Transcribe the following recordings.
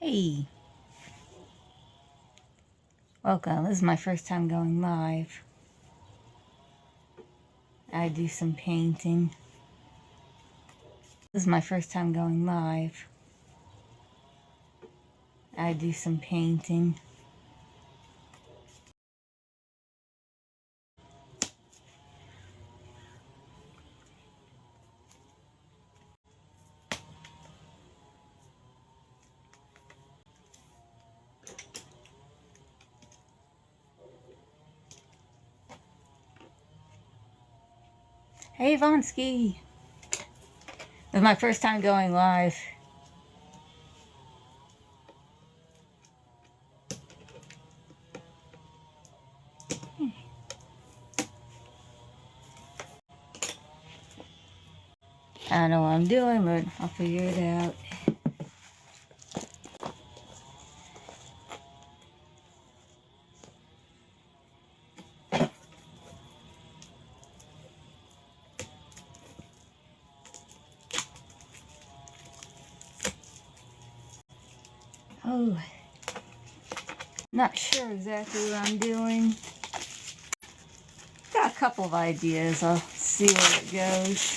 Hey, welcome. This is my first time going live. I do some painting. This is my first time going live. I do some painting. Hey, Vonsky. This is my first time going live. I don't know what I'm doing, but I'll figure it out. Oh, not sure exactly what I'm doing. Got a couple of ideas. I'll see where it goes.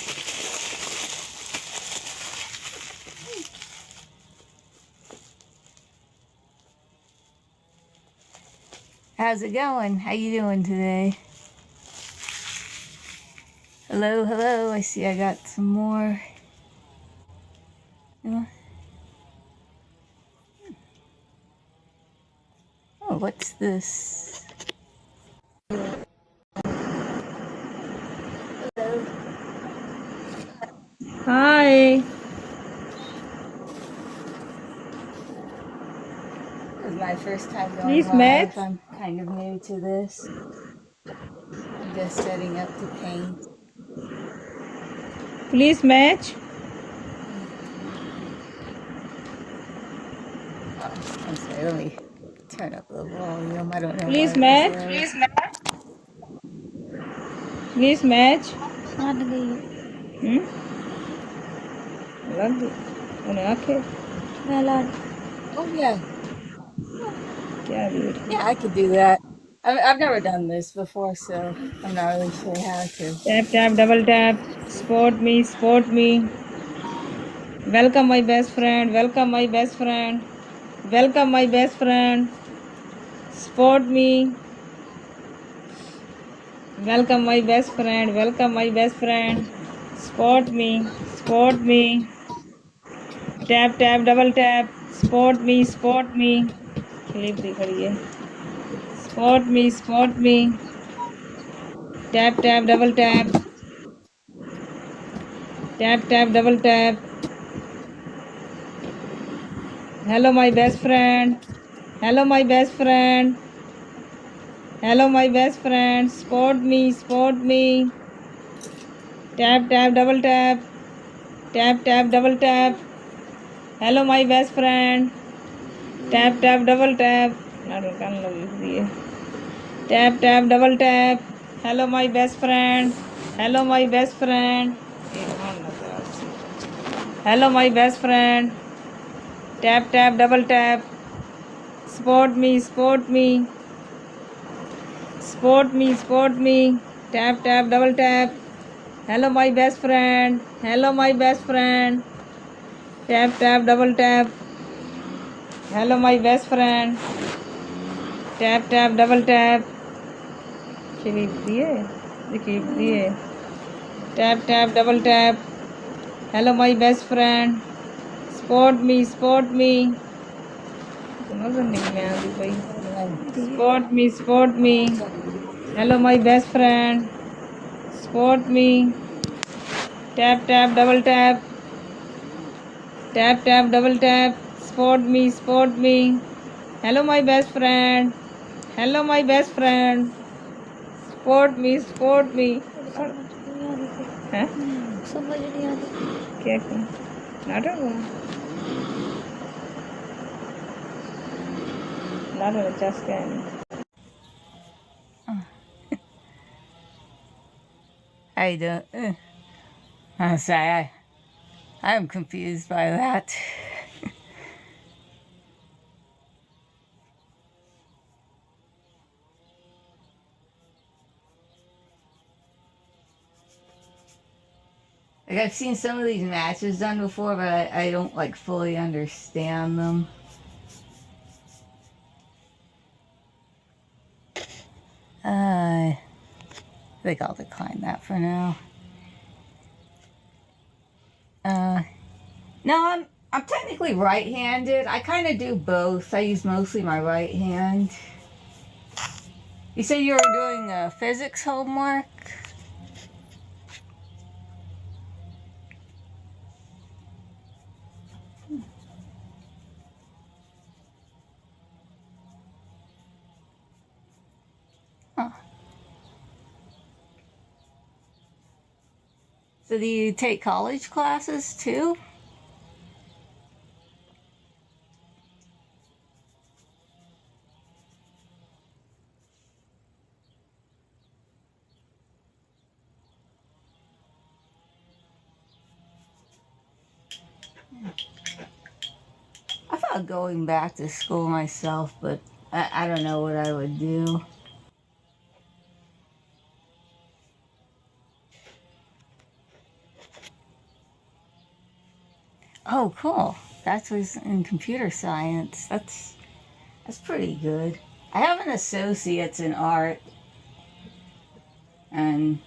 How's it going? How you doing today? Hello, hello. I see I got some more. Oh, what's this? Hello. Hi. This is my first time going Please live. match. I'm kind of new to this. I'm just setting up to paint. Please match. Oh, I'm sorry. Let me turn up the volume. I don't know why Please it was match. low. Please match. लग गई लग गई उन्हें आंखें मैं ला Oh yeah, क्या beauty. yeah, I could do that. I've never done this before, so I'm not really sure how to. Tap tap double tap. Support me. Support me. Welcome my best friend. Welcome my best friend. Welcome my best friend. Support me. Welcome my best friend. Welcome my best friend. Support me. Support me. Tap tap double tap. Support me. Support me. Clip दिख रही है. Support me. Support me. Tap tap double tap. Tap tap double tap. Hello my best friend. Hello my best friend. Hello my best friend. Support me. Support me. Tap tap double tap. Tap tap double tap. Hello my best friend. Tap tap double tap. Tap tap double tap. Hello my best friend. Hello my best friend. Hello my best friend. Tap tap double tap. Support me. Support me. Support me. Support me. Tap tap double tap. Hello my best friend. Hello my best friend. Tap tap double tap. Hello my best friend. Tap tap double tap. Keep दिए. Tap tap double tap. Hello my best friend. Support me. Support me. Support me. Support me. Hello my best friend. Support me. Tap tap double tap. Tap tap double tap. Support me. Support me. Hello my best friend. Hello my best friend. Support me. Support me. हैं? समझ नहीं आ रही क्या क्या नाटक हुआ नाटक just क्या है I don't. I'm sorry. I'm confused by that. Like I've seen some of these matches done before, but I don't like fully understand them. I think I'll decline that for now. No, I'm technically right-handed. I kind of do both. I use mostly my right hand. You said you were doing physics homework? Huh. So do you take college classes too? I thought going back to school myself, but I don't know what I would do. Oh, cool. Bachelor's in computer science. That's pretty good. I have an associate's in art, and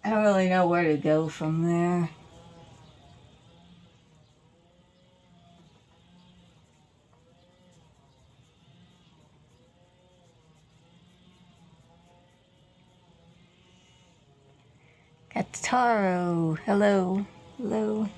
I don't really know where to go from there. Kataro, hello, hello.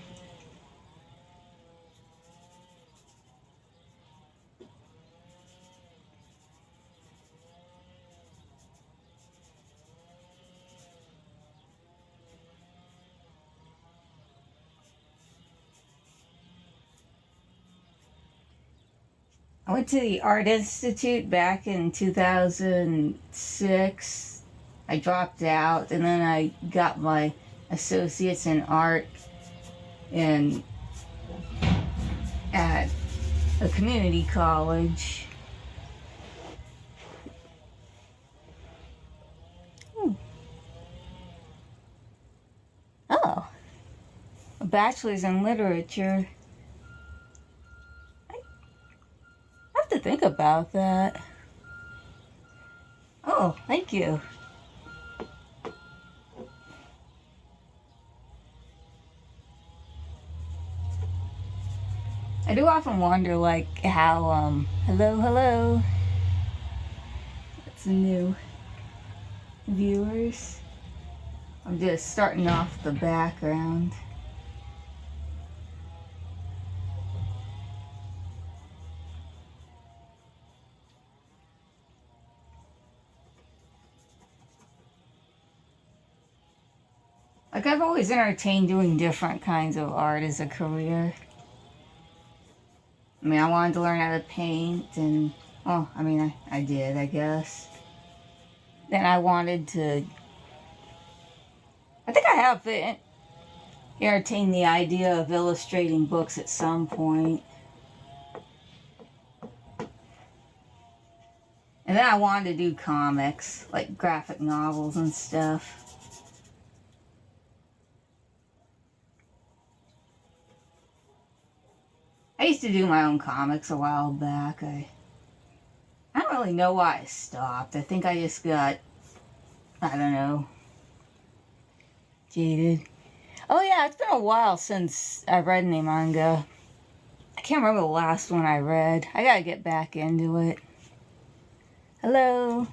I went to the Art Institute back in 2006. I dropped out, and then I got my associates in art in at a community college. Oh, a bachelor's in literature. I have to think about that. Oh, thank you. I do often wonder, like, how, hello, hello. That's new viewers. I'm just starting off the background. Like, I've always entertained doing different kinds of art as a career. I mean, I wanted to learn how to paint, and, well, I mean, I did, I guess. Then I wanted to, I think I have entertained the idea of illustrating books at some point. And then I wanted to do comics, like graphic novels and stuff. I used to do my own comics a while back. I don't really know why I stopped. I think I just got, I don't know, jaded. Oh yeah, it's been a while since I read any manga. I can't remember the last one I read. I gotta get back into it. Hello.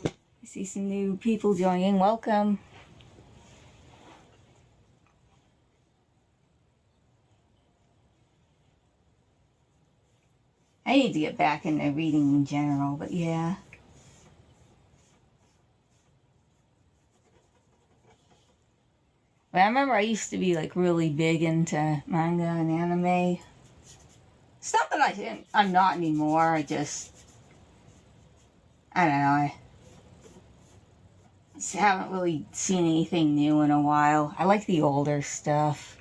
I see some new people joining. Welcome. I need to get back into reading in general, but yeah. But I remember I used to be like really big into manga and anime. It's not that I'm not anymore. I don't know. I just haven't really seen anything new in a while. I like the older stuff.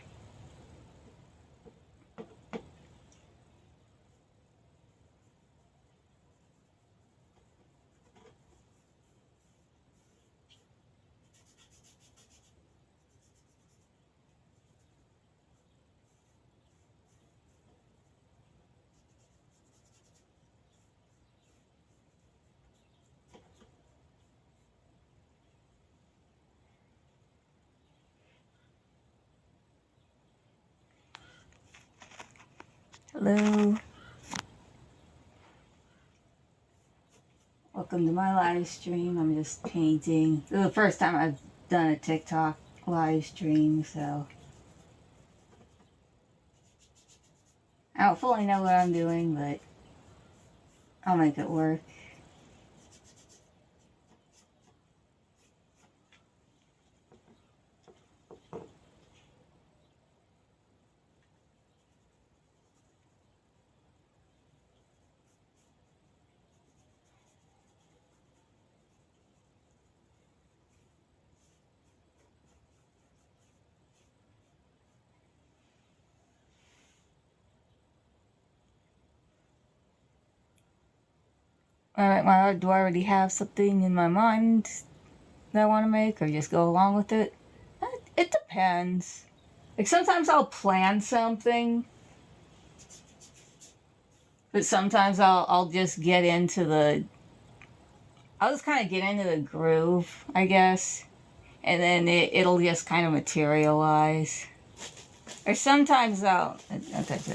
Hello. Welcome to my live stream. I'm just painting. This is the first time I've done a TikTok live stream, so I don't fully know what I'm doing, but I'll make it work. Alright, do I already have something in my mind that I want to make, or just go along with it? It depends. Like, sometimes I'll plan something, but sometimes I'll just get into I'll just kind of get into the groove, I guess, and then it'll just kind of materialize. Or sometimes I'll touch that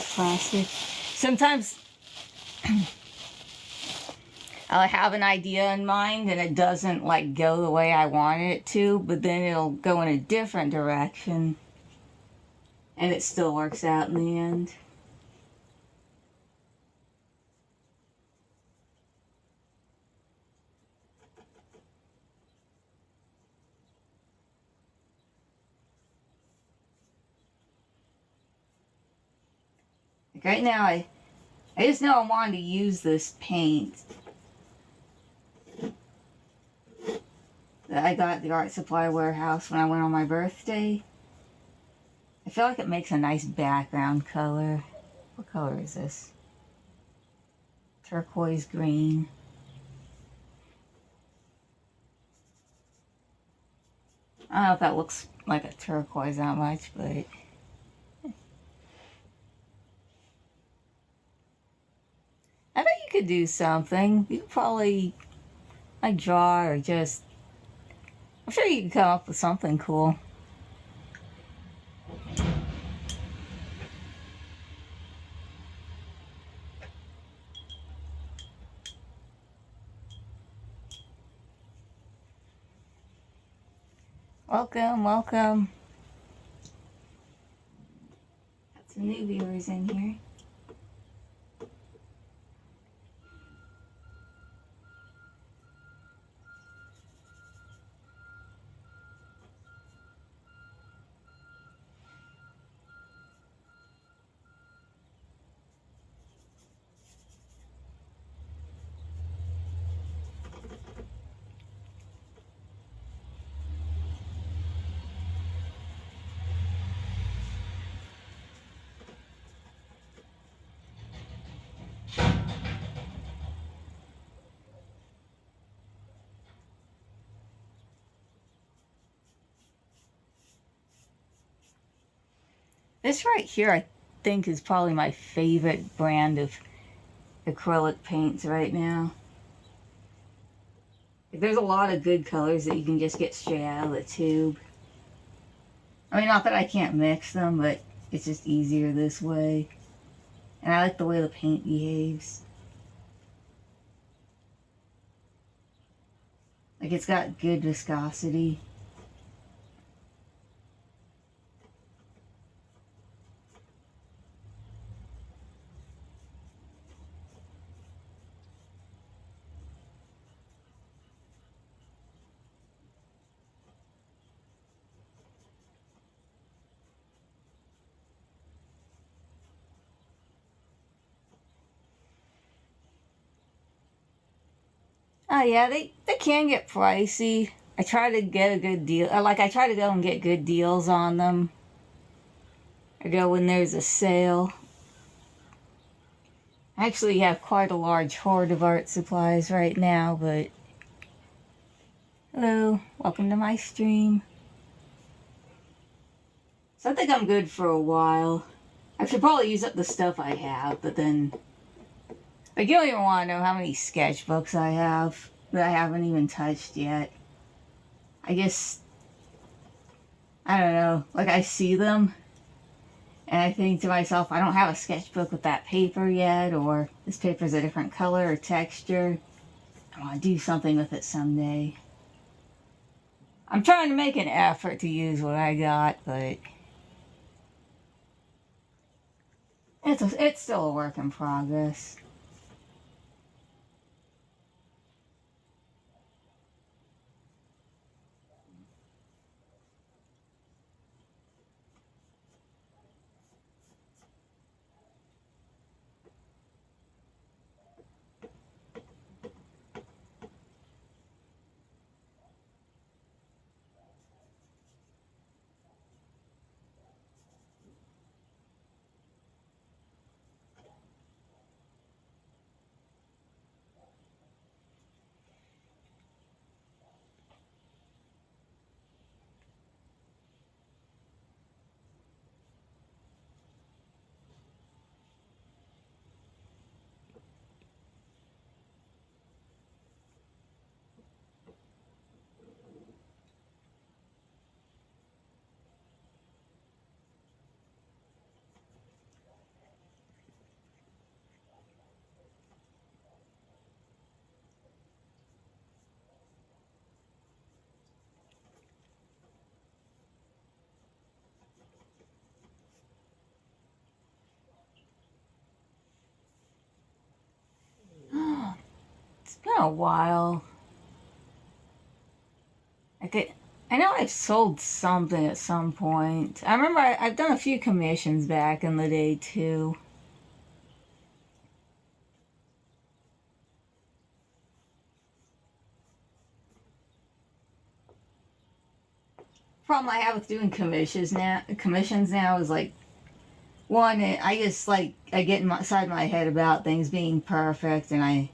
plastic. Sometimes I'll have an idea in mind and it doesn't like go the way I want it to, but then it'll go in a different direction and it still works out in the end. Like right now, I just know I wanted to use this paint that I got at the art supply warehouse when I went on my birthday. I feel like it makes a nice background color. What color is this? Turquoise green. I don't know if that looks like a turquoise that much, but I bet you could do something. You could probably like draw or just, I'm sure you could come up with something cool. Welcome, welcome. Got some new viewers in here. This right here, I think, is probably my favorite brand of acrylic paints right now. There's a lot of good colors that you can just get straight out of the tube. I mean, not that I can't mix them, but it's just easier this way. And I like the way the paint behaves. Like, it's got good viscosity. Oh yeah, they can get pricey. I try to get a good deal. I try to go and get good deals on them. I go when there's a sale. I actually have quite a large hoard of art supplies right now, but hello, welcome to my stream. So I think I'm good for a while. I should probably use up the stuff I have, but then like, you don't even want to know how many sketchbooks I have that I haven't even touched yet. I don't know, like I see them And I think to myself, I don't have a sketchbook with that paper yet, or this paper's a different color or texture. I want to do something with it someday. I'm trying to make an effort to use what I got, but it's still a work in progress. It's been a while. I know I've sold something at some point. I remember I've done a few commissions back in the day too. Problem I have with doing commissions now is like, one, I just like I get inside my head about things being perfect, and I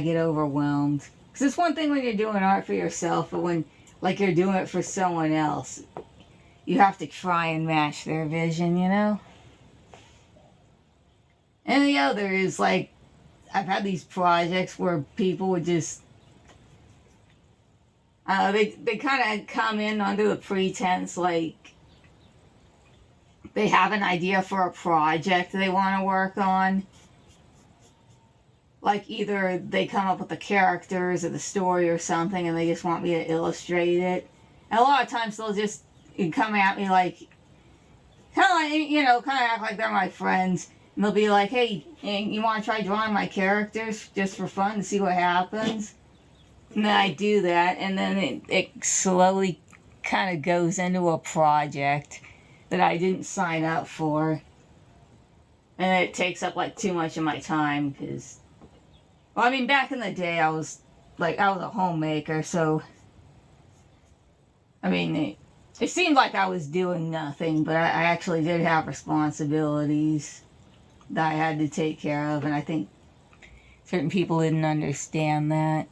get overwhelmed. Because it's one thing when you're doing art for yourself, but when like you're doing it for someone else, you have to try and match their vision, you know? And the other is like, I've had these projects where people would just, they kind of come in under the pretense like they have an idea for a project they want to work on. Like either they come up with the characters or the story or something and they just want me to illustrate it. And a lot of times they'll just come at me like, kind of like, you know, kind of act like they're my friends. And they'll be like, hey, you want to try drawing my characters just for fun to see what happens? And then I do that, and then it slowly kind of goes into a project that I didn't sign up for. And it takes up like too much of my time because, well, I mean, back in the day I was a homemaker, so I mean, it seemed like I was doing nothing, but I actually did have responsibilities that I had to take care of, and I think certain people didn't understand that.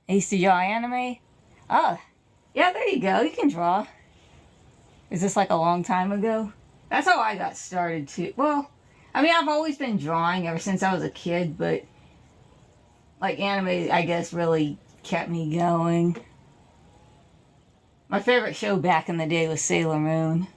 I used to draw anime. Oh, yeah, there you go. You can draw. Is this like a long time ago? That's how I got started too. Well, I mean, I've always been drawing ever since I was a kid, but like anime, I guess, really kept me going. My favorite show back in the day was Sailor Moon.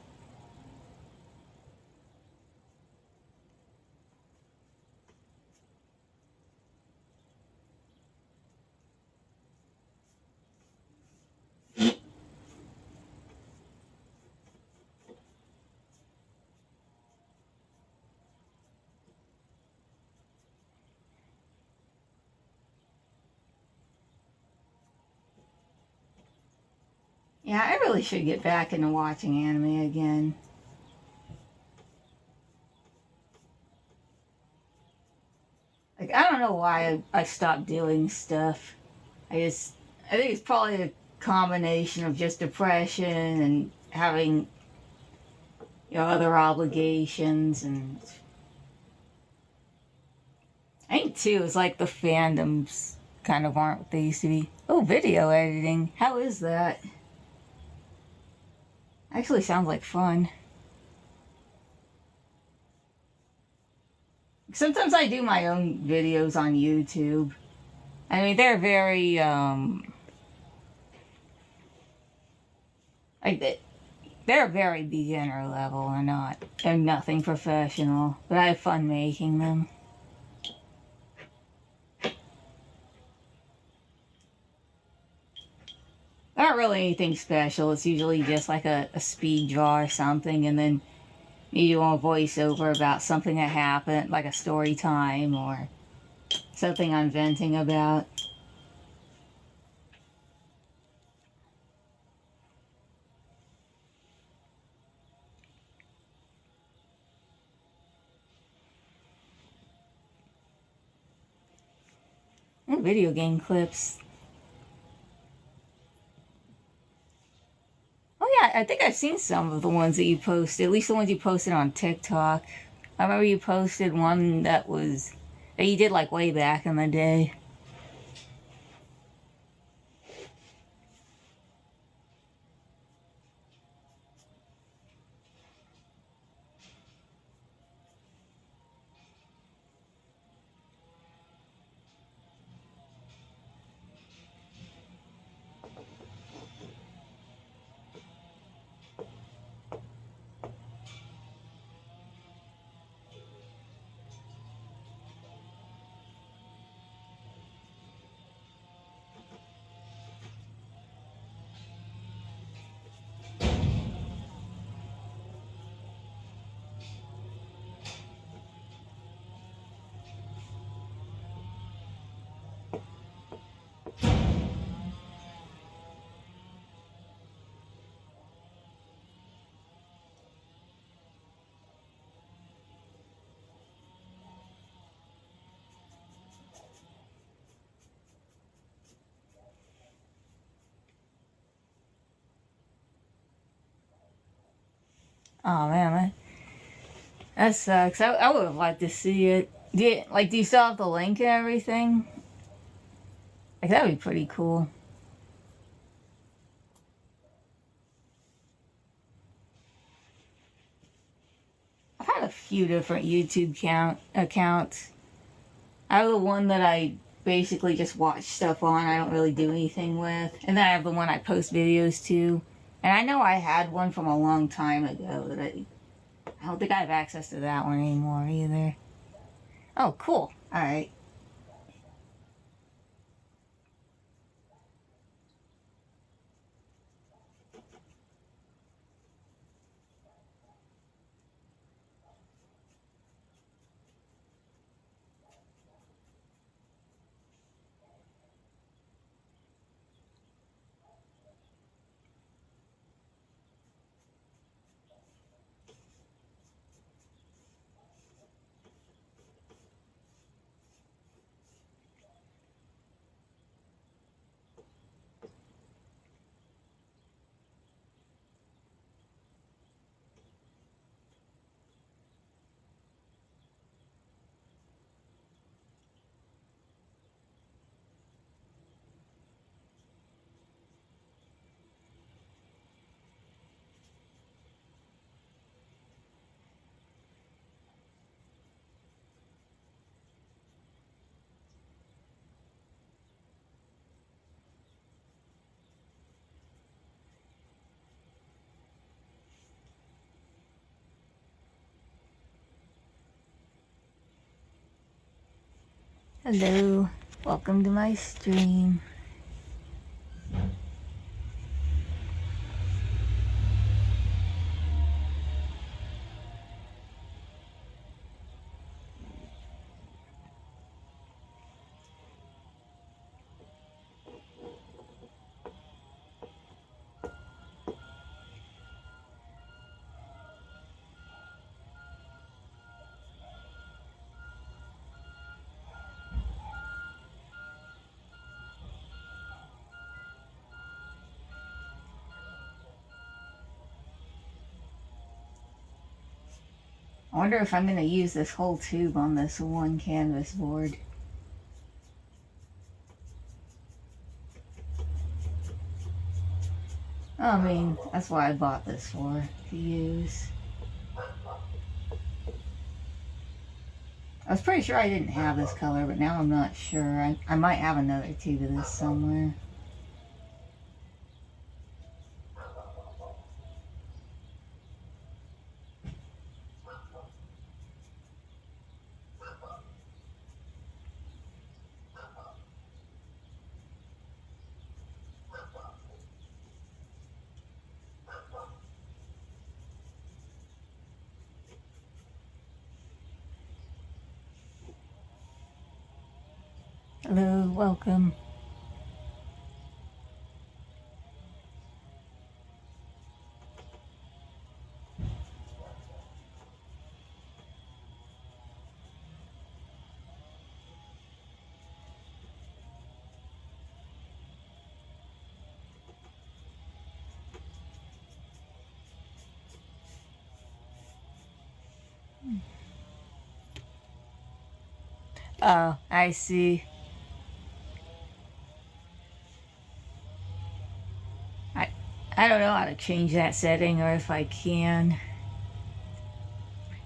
Yeah, I really should get back into watching anime again. Like, I don't know why I stopped doing stuff. I think it's probably a combination of just depression and having, you know, other obligations, and I think too it's like the fandoms kind of aren't what they used to be. Oh, video editing. How is that? Actually sounds like fun. Sometimes I do my own videos on YouTube. I mean, they're very, like, They're very beginner level. They're nothing professional, but I have fun making them. Not really anything special. It's usually just like a speed draw or something, and then you do a voiceover about something that happened, like a story time or something I'm venting about. And video game clips. Oh yeah, I think I've seen some of the ones that you posted, at least the ones you posted on TikTok. I remember you posted one that you did like way back in the day. Oh man, that sucks. I would have liked to see it. Do you still have the link and everything? Like, that'd be pretty cool. I've had a few different YouTube accounts. I have the one that I basically just watch stuff on. I don't really do anything with. And then I have the one I post videos to. And I know I had one from a long time ago that I don't think I have access to that one anymore either. Oh, cool. Alright. Hello. Welcome to my stream. I wonder if I'm going to use this whole tube on this one canvas board. I mean, that's what I bought this for, to use. I was pretty sure I didn't have this color, but now I'm not sure. I might have another tube of this somewhere. Hello, welcome. Oh, I see. I I don't know how to change that setting or if I can.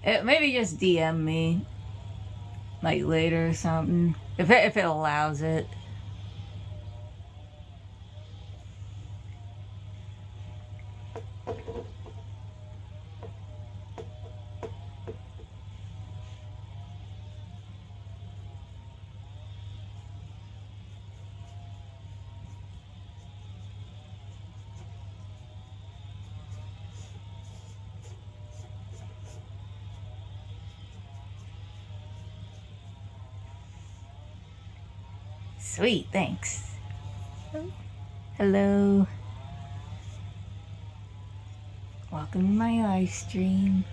Maybe just DM me like later or something if it allows it. Sweet, thanks. Hello. Welcome to my live stream.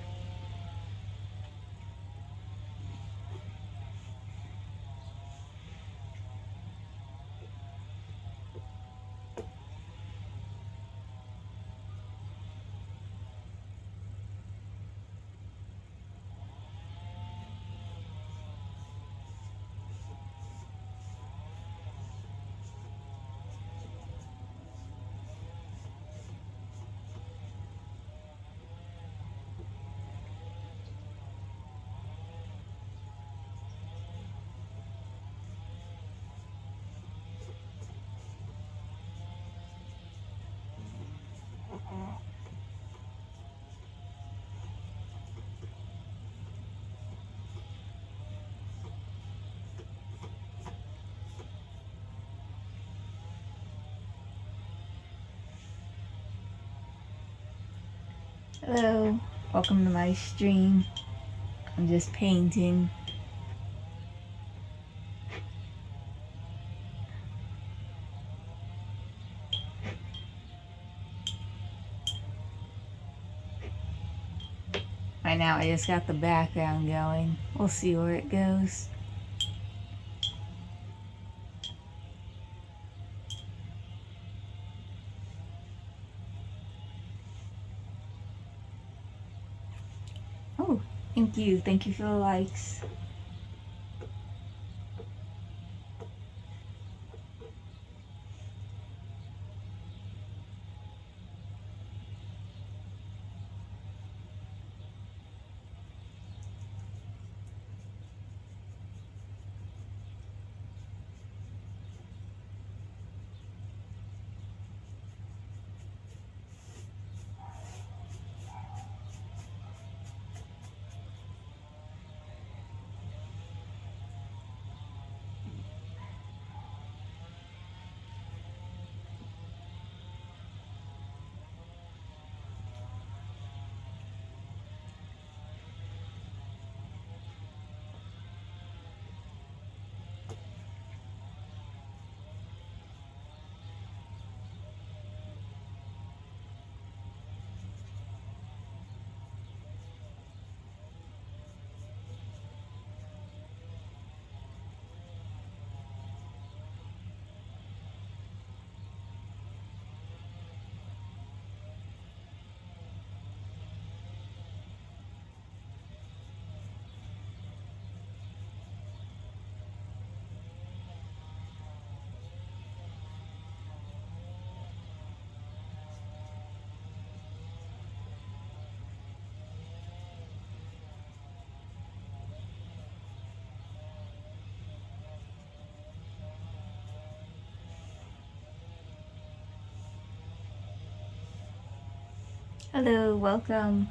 Hello. Welcome to my stream. I'm just painting. Right now I just got the background going. We'll see where it goes. Oh, thank you. Thank you for the likes. Hello, welcome.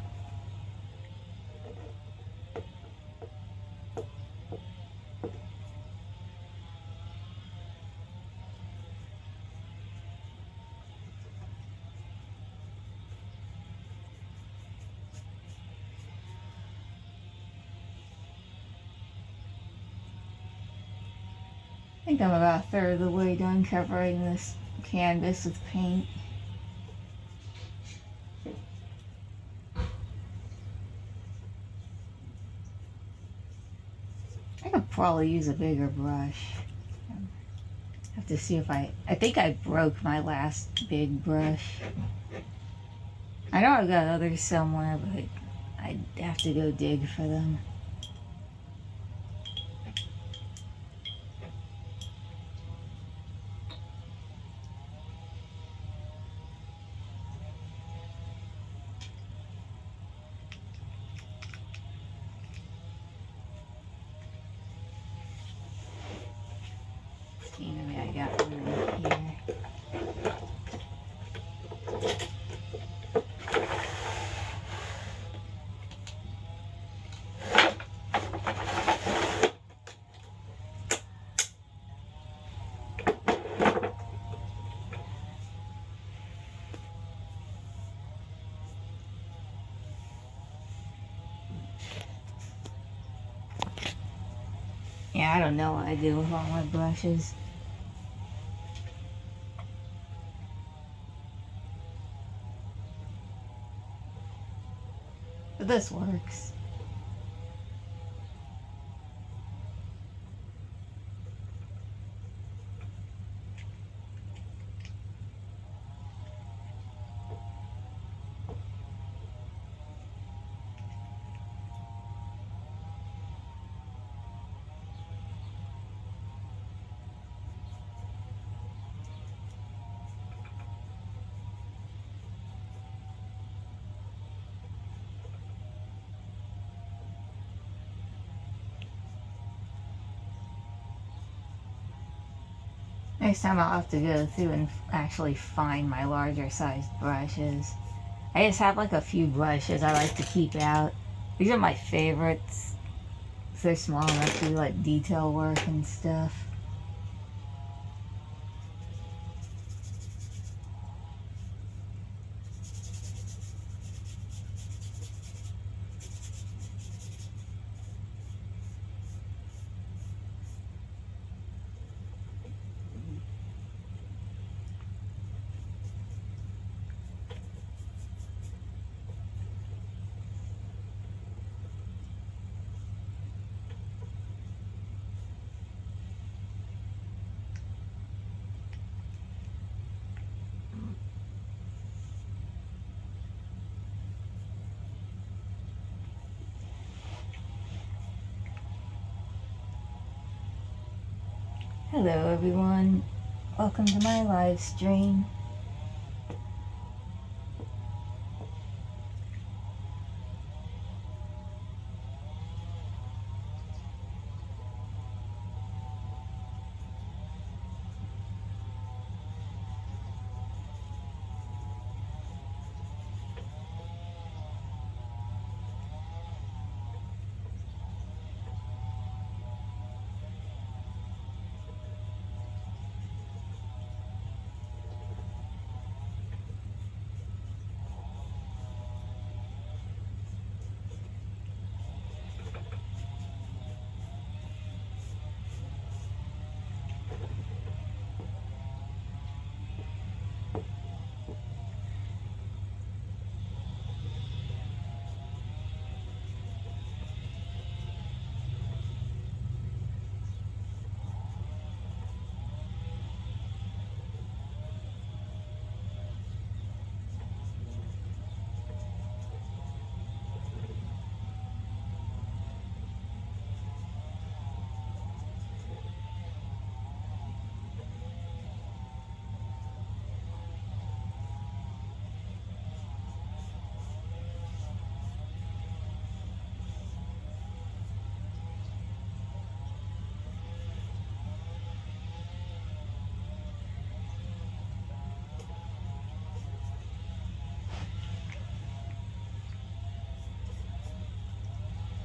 think I'm about a third of the way done covering this canvas with paint. I could probably use a bigger brush. Have to see if I think I broke my last big brush. I know I've got others somewhere, but I'd have to go dig for them. See, maybe I got one right here. Yeah, I don't know what I do with all my brushes. But this works. Next time I'll have to go through and actually find my larger sized brushes. I just have like a few brushes I like to keep out. These are my favorites. They're small enough to do like detail work and stuff. Hello everyone, welcome to my live stream.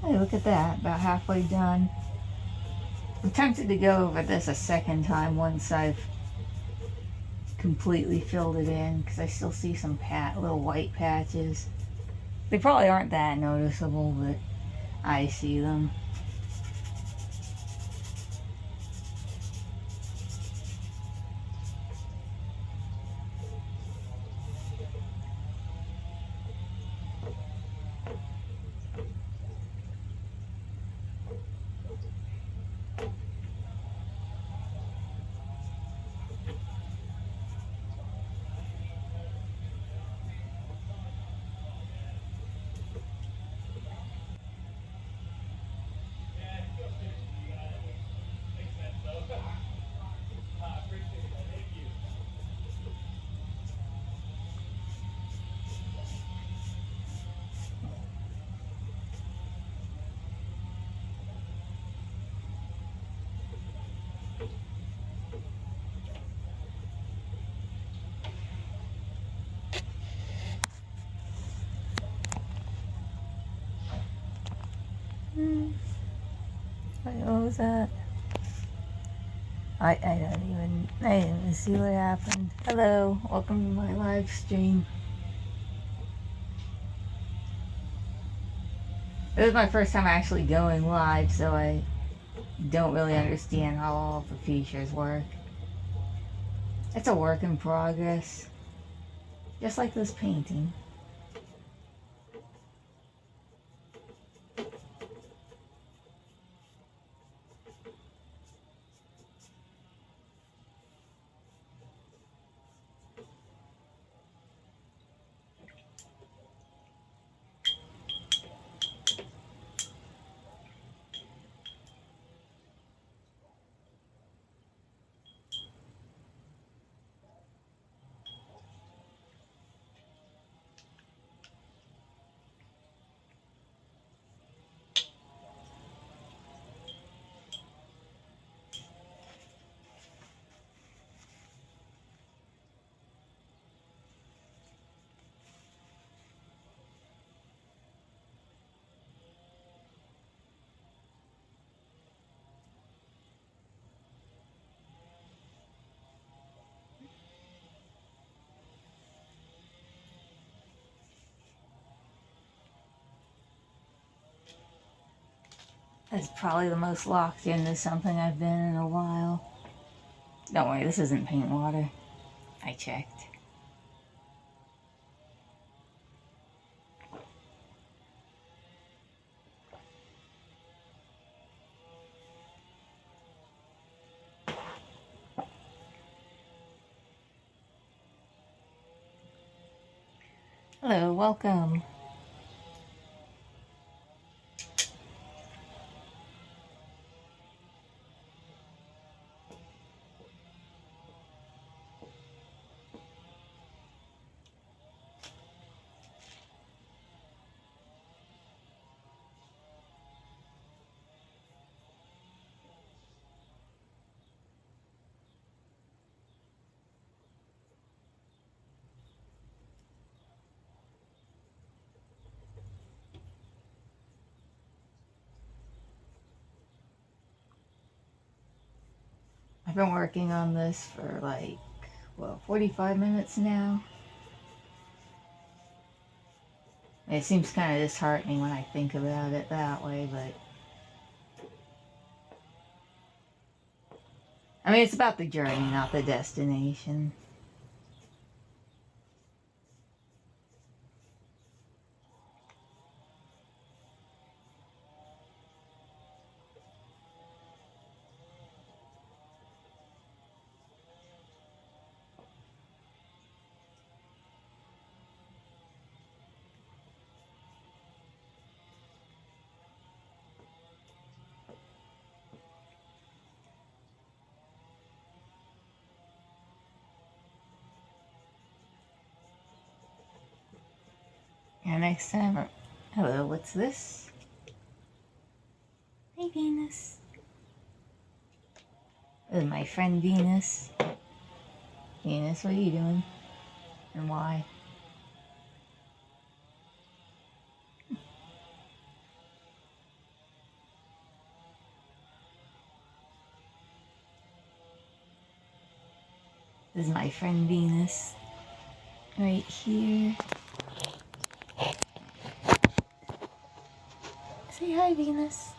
Hey, look at that, about halfway done. I'm tempted to go over this a second time once I've completely filled it in, because I still see some little white patches. They probably aren't that noticeable, but I see them. What was that? I didn't even see what happened. Hello, welcome to my live stream. This is my first time actually going live, so I don't really understand how all of the features work. It's a work in progress. Just like this painting. That's probably the most locked into something I've been in a while. Don't worry, this isn't paint water. I checked. Hello, welcome. I've been working on this for like, well, 45 minutes now. It seems kind of disheartening when I think about it that way, but I mean, it's about the journey, not the destination. Yeah, next time. Hello, what's this? Hey, Venus. This is my friend Venus. Venus, what are you doing? And why? This is my friend Venus. Right here. Say hi, Venus.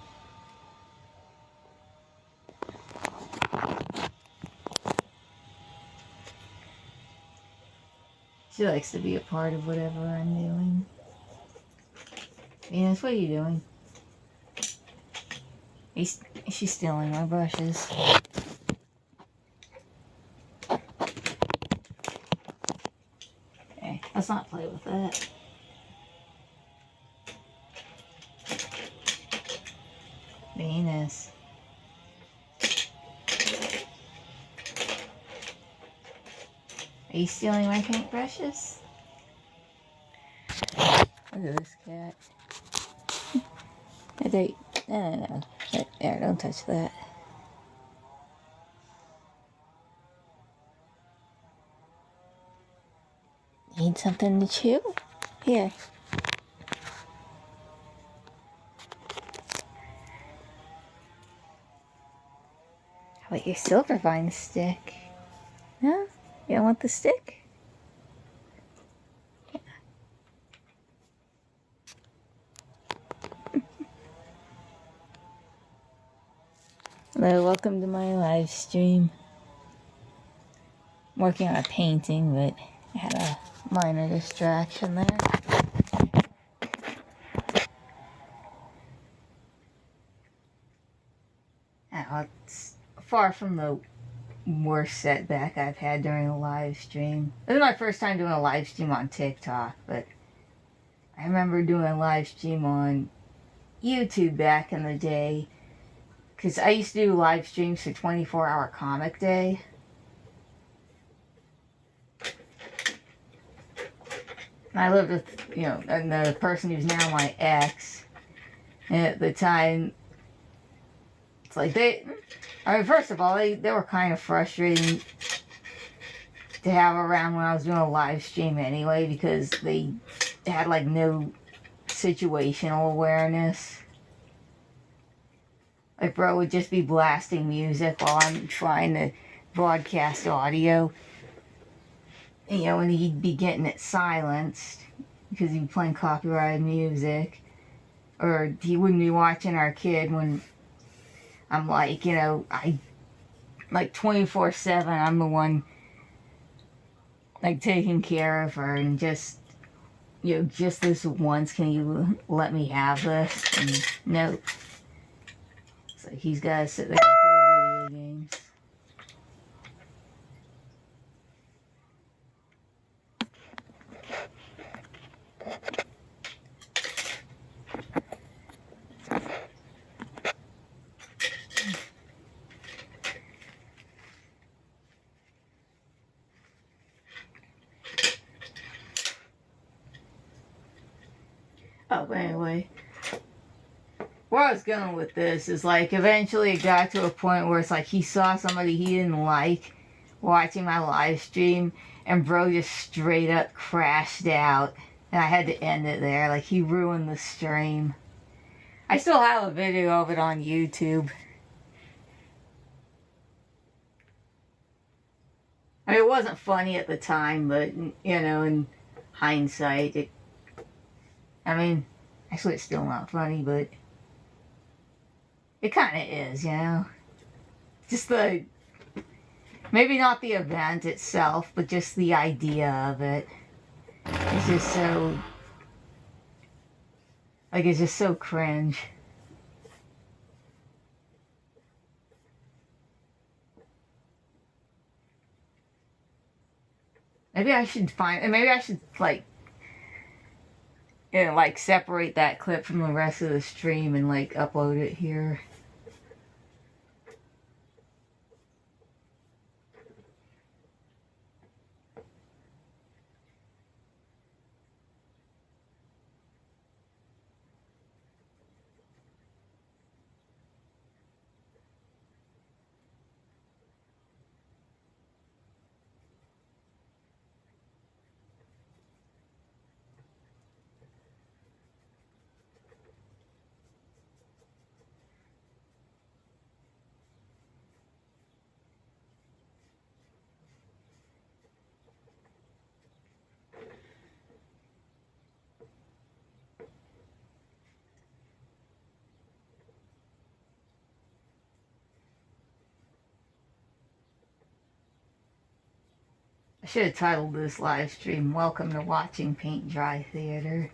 She likes to be a part of whatever I'm doing. Venus, what are you doing? She's stealing my brushes. Okay, let's not play with that. Venus. Are you stealing my paintbrushes? Look at this cat. No. There, don't touch that. Need something to chew? Here. Wait, you're Silvervine stick. No? You don't want the stick? Hello, welcome to my live stream. I'm working on a painting, but I had a minor distraction there. Oh, it's far from the worst setback I've had during a live stream. This is my first time doing a live stream on TikTok, but I remember doing a live stream on YouTube back in the day, because I used to do live streams for 24-hour comic day. And I lived with, and the person who's now my ex. And at the time, it's like first of all, they were kind of frustrating to have around when I was doing a live stream anyway, because they had like no situational awareness. Like, bro would just be blasting music while I'm trying to broadcast audio. And he'd be getting it silenced because he'd be playing copyrighted music. Or he wouldn't be watching our kid when I'm like, I, like 24/7, I'm the one, like, taking care of her, and just, just this once, can you let me have this? And no. It's like he's got to sit there and play video games. Oh, but anyway, where I was going with this is, like, eventually it got to a point where it's like he saw somebody he didn't like watching my live stream, and bro just straight up crashed out, and I had to end it there. Like, he ruined the stream. I still have a video of it on YouTube. I mean, it wasn't funny at the time, but, in hindsight, actually it's still not funny, but it kind of is, Just maybe not the event itself, but just the idea of it. It's just so, it's just so cringe. Maybe I should separate that clip from the rest of the stream and, upload it here. I should have titled this live stream, "Welcome to Watching Paint Dry Theater."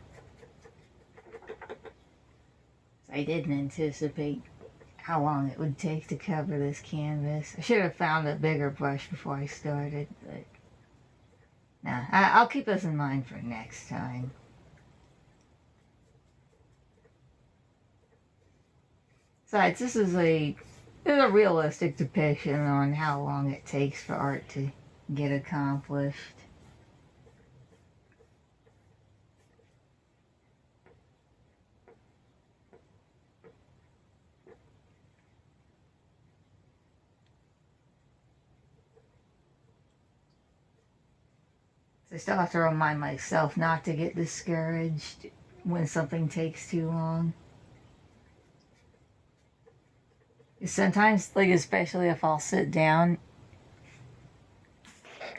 I didn't anticipate how long it would take to cover this canvas. I should have found a bigger brush before I started, but nah, I'll keep this in mind for next time. Besides, this is a realistic depiction on how long it takes for art to get accomplished. I still have to remind myself not to get discouraged when something takes too long. Sometimes, like, especially if I'll sit down.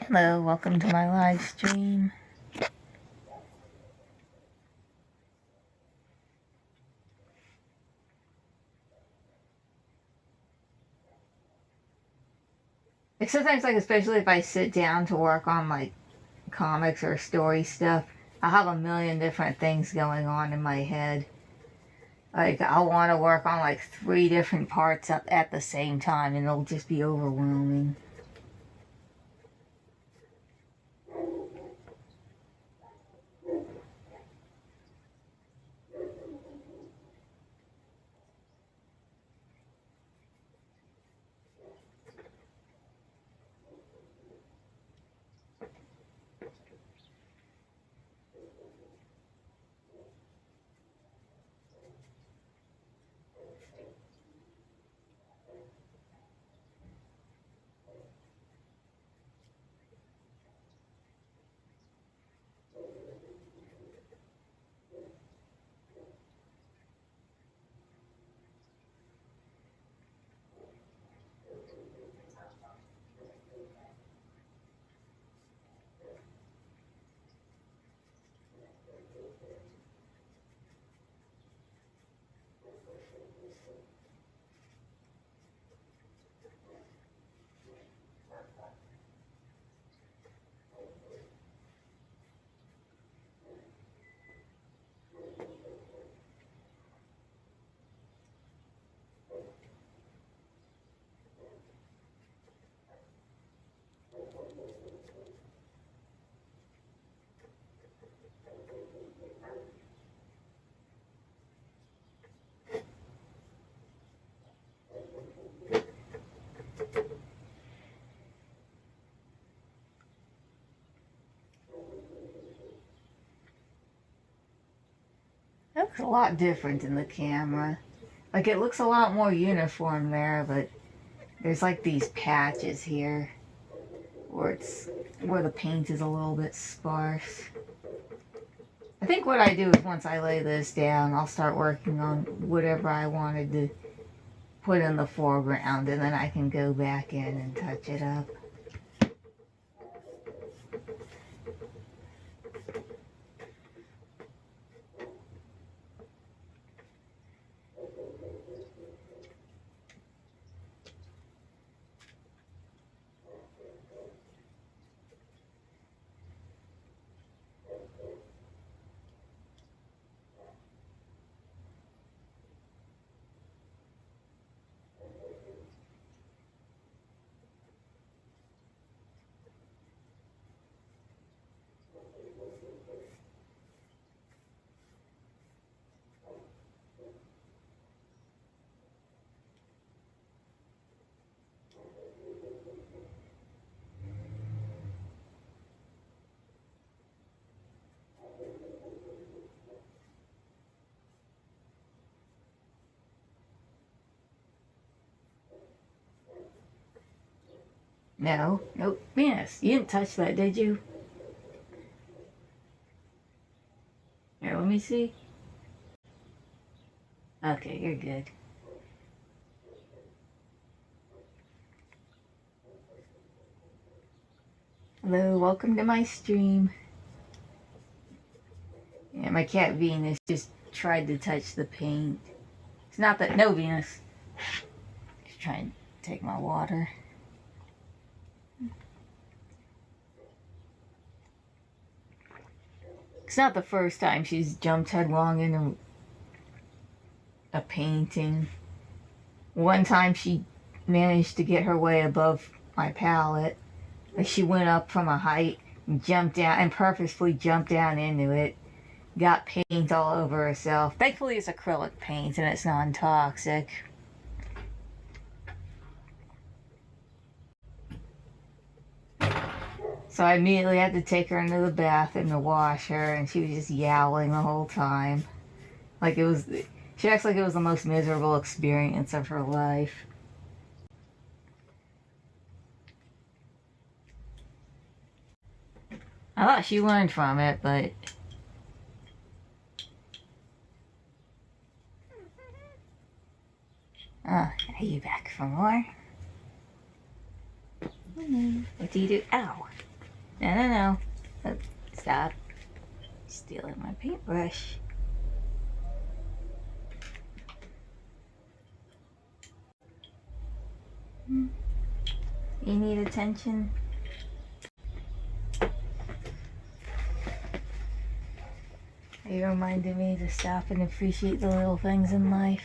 Hello, welcome to my live stream. Like, sometimes, like, especially if I sit down to work on, like, comics or story stuff, I'll have a million different things going on in my head. Like, I'll want to work on, like, 3 different parts at the same time, and it'll just be overwhelming. It looks a lot different in the camera. Like, it looks a lot more uniform there, but there's, like, these patches here where the paint is a little bit sparse. I think what I do is once I lay this down, I'll start working on whatever I wanted to put in the foreground, and then I can go back in and touch it up. No, nope, Venus, you didn't touch that, did you? Here, let me see. Okay, you're good. Hello, welcome to my stream. Yeah, my cat Venus just tried to touch the paint. It's not that, no, Venus. She's trying to take my water. It's not the first time she's jumped headlong into a painting. One time she managed to get her way above my palette. Like, she went up from a height and jumped down and purposefully jumped down into it. Got paint all over herself. Thankfully it's acrylic paint and it's non-toxic. So I immediately had to take her into the bathroom to wash her, and she was just yowling the whole time. Like, it was, she acts like it was the most miserable experience of her life. I thought she learned from it, but I Are you back for more? What do you do? Ow. No. Stop. Stealing my paintbrush. You need attention? You reminded me to stop and appreciate the little things in life.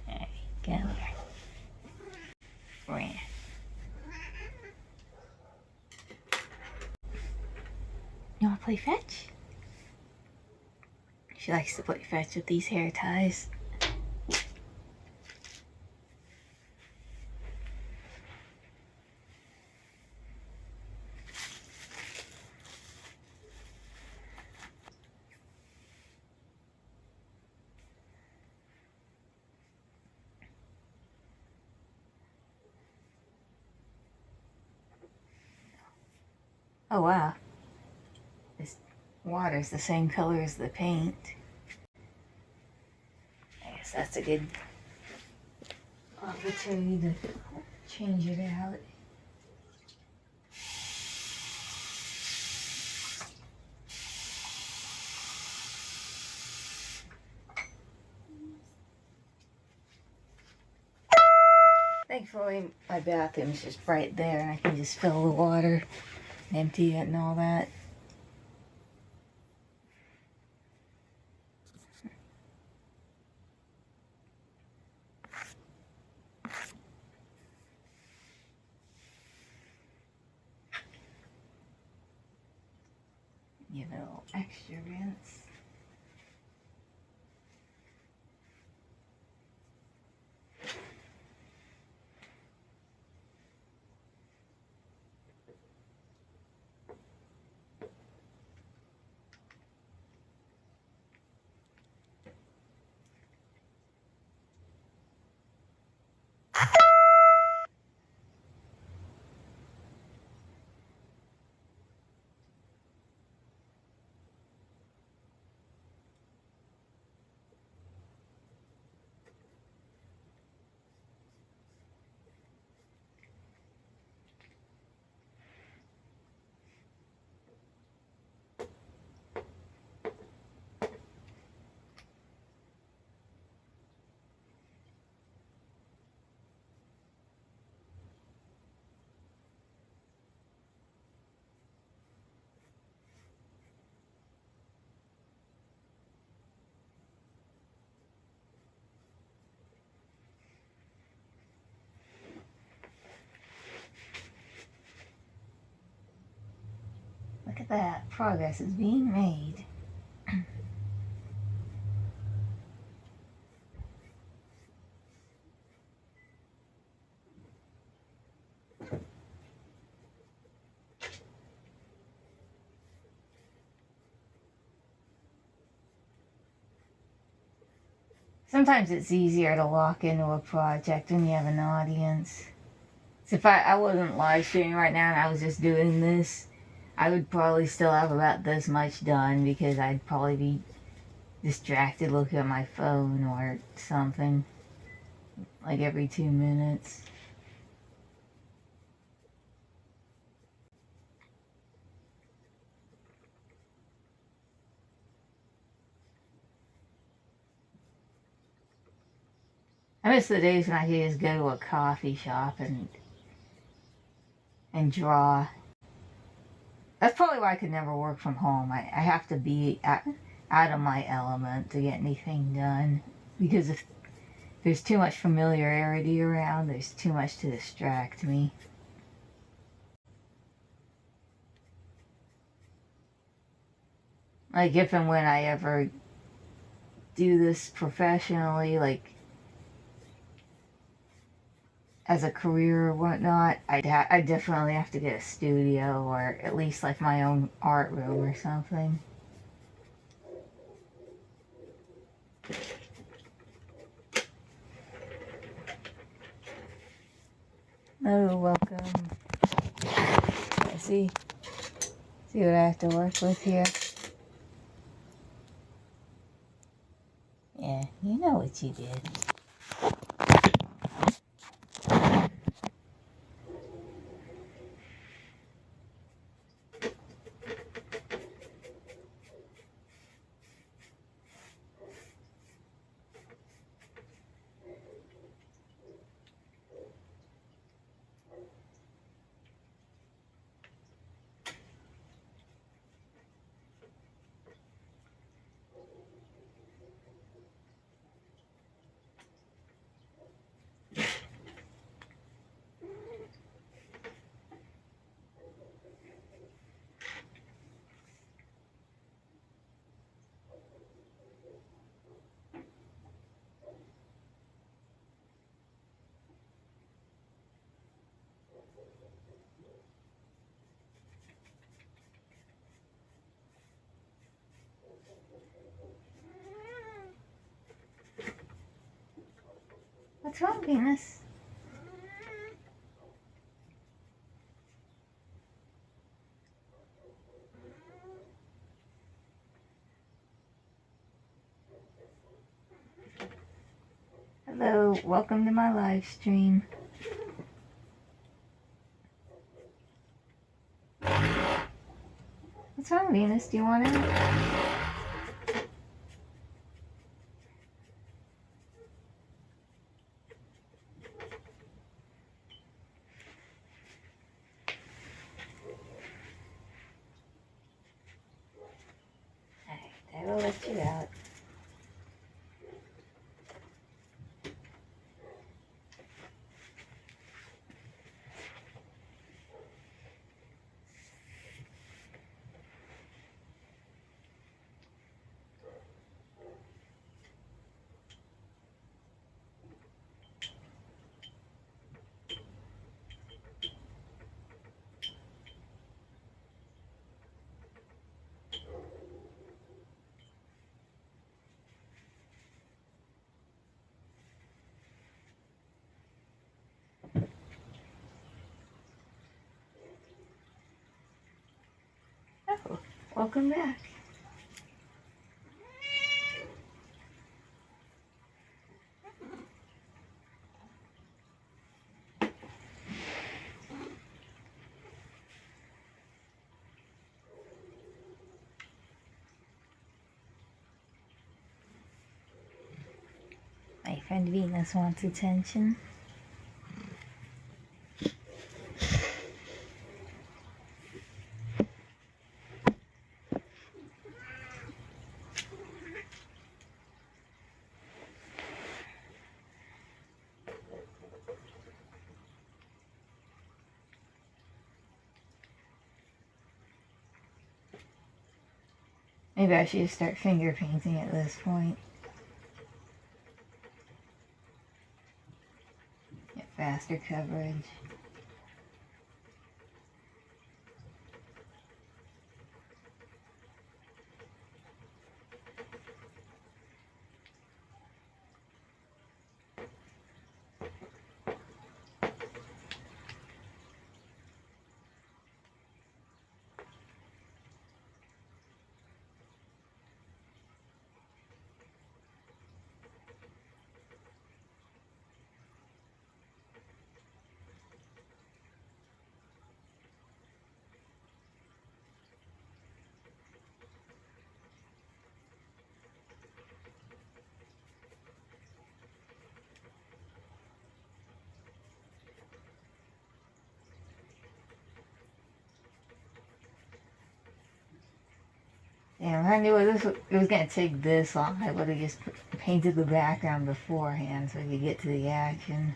Hey, come here. Ran. You wanna play fetch? She likes to play fetch with these hair ties. Oh wow. This water's the same color as the paint. I guess that's a good opportunity to change it out. Thankfully, my bathroom's just right there and I can just fill the water, empty it and all that. Give it a little extra rinse. Look at that. Progress is being made. Sometimes it's easier to lock into a project when you have an audience. So if I wasn't live streaming right now and I was just doing this, I would probably still have about this much done because I'd probably be distracted looking at my phone or something like every 2 minutes. I miss the days when I could just go to a coffee shop and draw. That's probably why I could never work from home. I have to be out of my element to get anything done. Because if there's too much familiarity around, there's too much to distract me. Like if and when I ever do this professionally, like as a career or whatnot, I'd definitely have to get a studio or at least like my own art room or something. Oh, welcome. See what I have to work with here. Yeah, you know what you did. What's wrong, Venus? Hello, welcome to my live stream. What's wrong, Venus? Do you want it? Alright, I will let you out. Oh, welcome back. My friend Venus wants attention. Maybe I should start finger painting at this point. Get faster coverage. Damn, if I knew it was gonna take this long, I would have just painted the background beforehand so I could get to the action.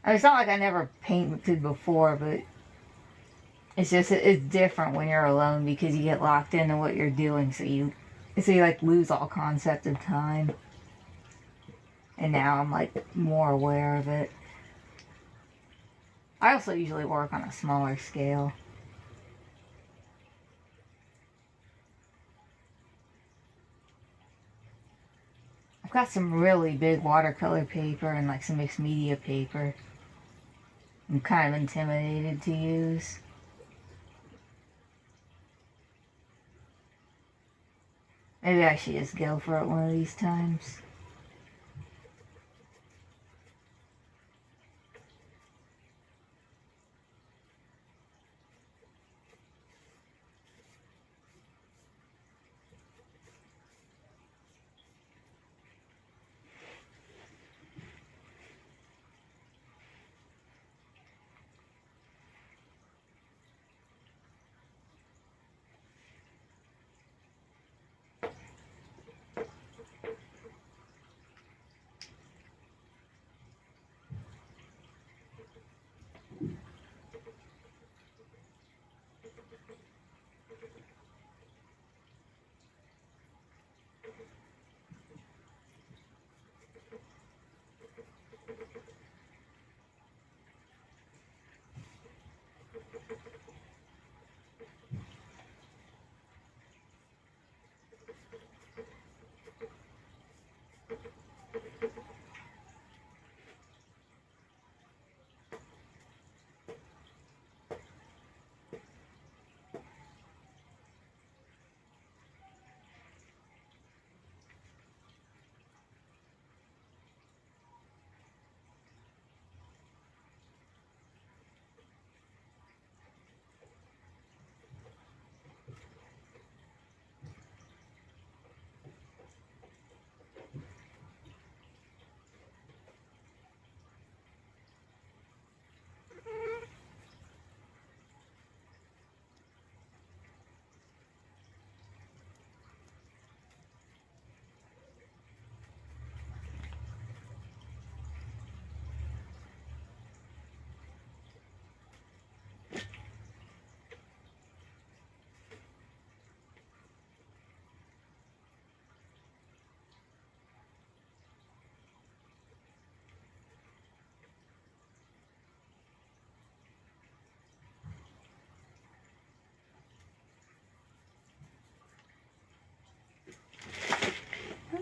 I mean, it's not like I never painted before, but it's just it's different when you're alone because you get locked into what you're doing, so you like lose all concept of time. And now I'm like more aware of it. I also usually work on a smaller scale. I've got some really big watercolor paper and like some mixed media paper. I'm kind of intimidated to use. Maybe I should just go for it one of these times.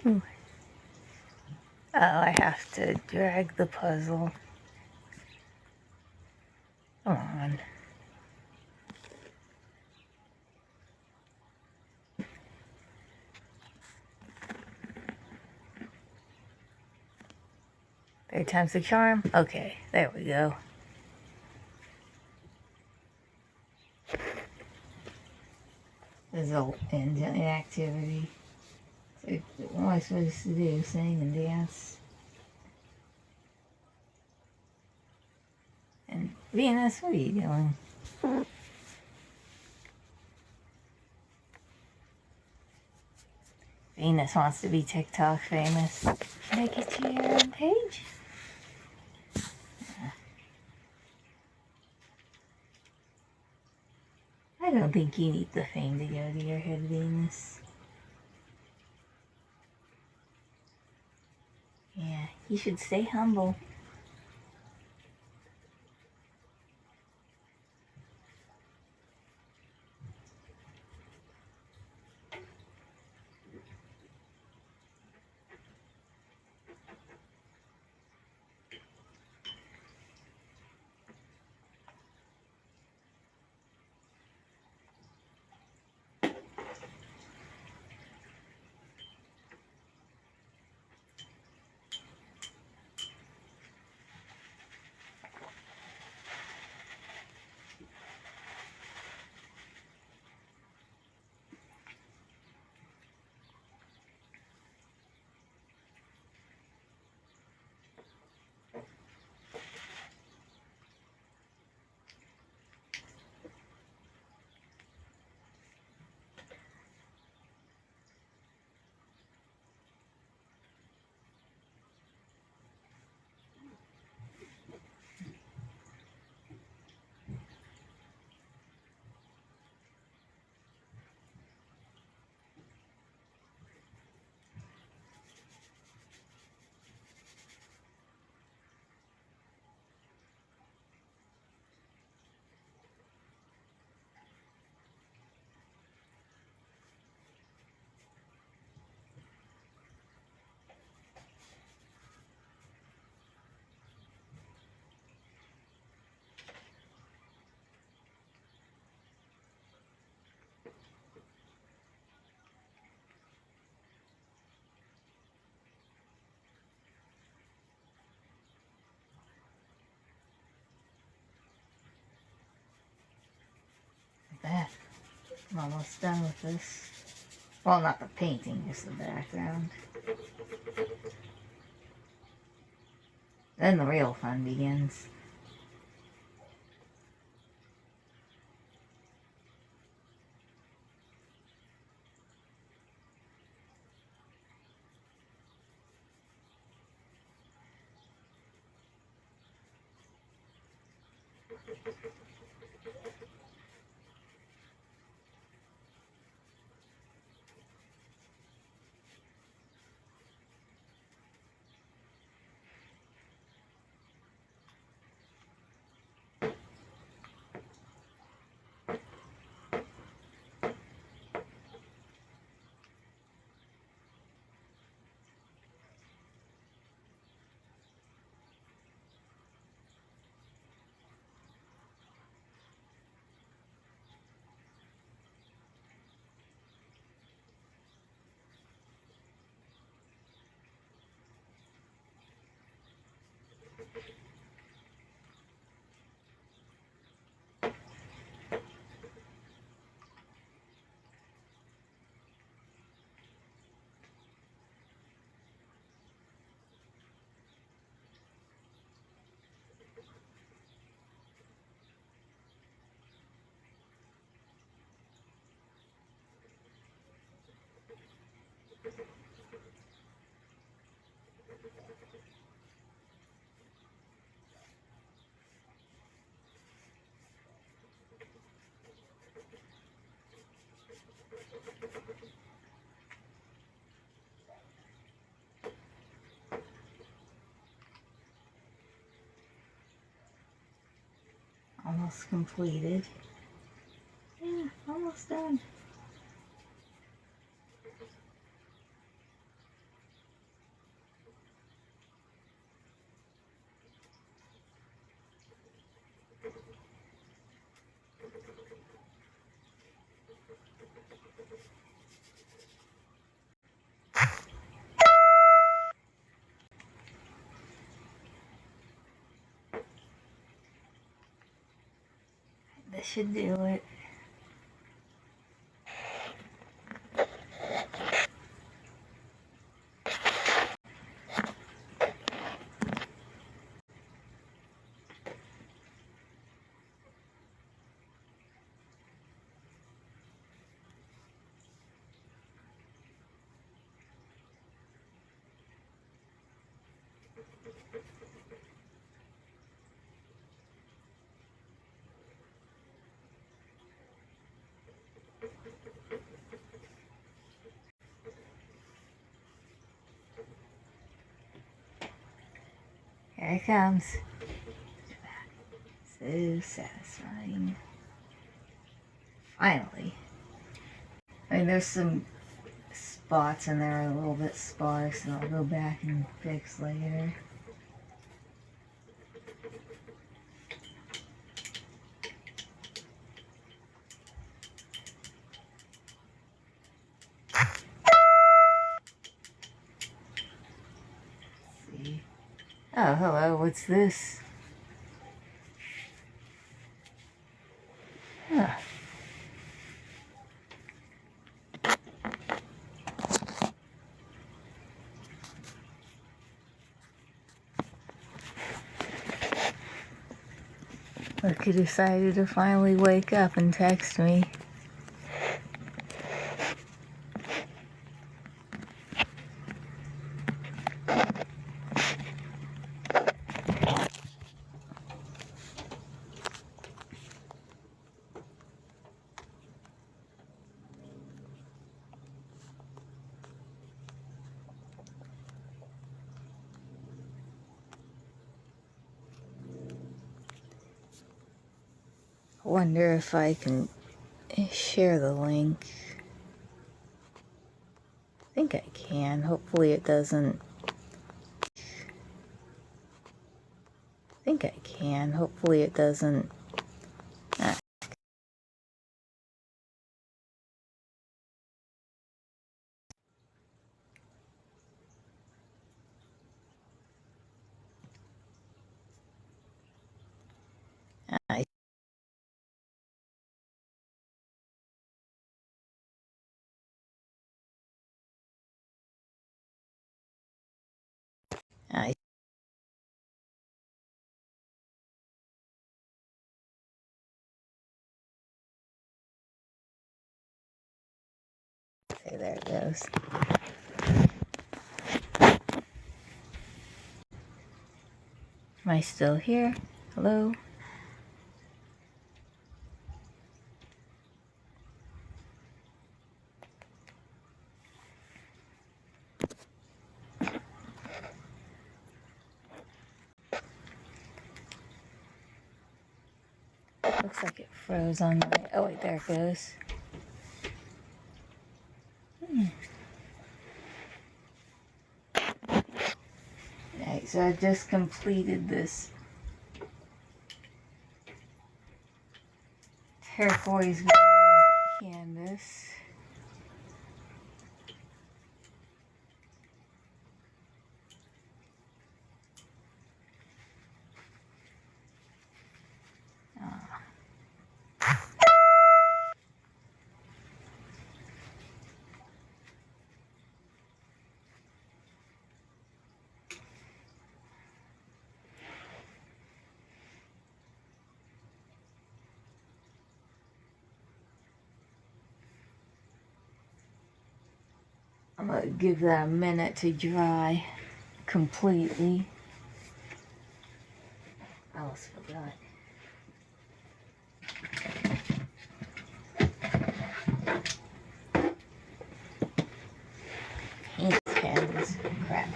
Ooh. Oh, I have to drag the puzzle. Come on. Third time's the charm. Okay, there we go. Result and activity. So what am I supposed to do? Sing and dance? And Venus, what are you doing? Venus wants to be TikTok famous. Should I get to your own page? I don't think you need the fame to go to your head, Venus. Yeah, you should stay humble. That. I'm almost done with this. Well, not the painting, just the background. Then the real fun begins. Almost completed. Yeah, almost done. This should do it. Here it comes. So satisfying. Finally. I mean, there's some spots in there a little bit sparse, and I'll go back and fix later. See? Oh, hello, what's this? Huh. Look, he decided to finally wake up and text me. Wonder if I can share the link. I think I can. Hopefully it doesn't. Hopefully it doesn't. Ah. I I say there it goes. Am I still here? Hello? Looks like it froze on my. Oh wait, there it goes. Alright, so I just completed this turquoise green canvas. I'm gonna give that a minute to dry completely. I almost forgot. Paint pens. Crap.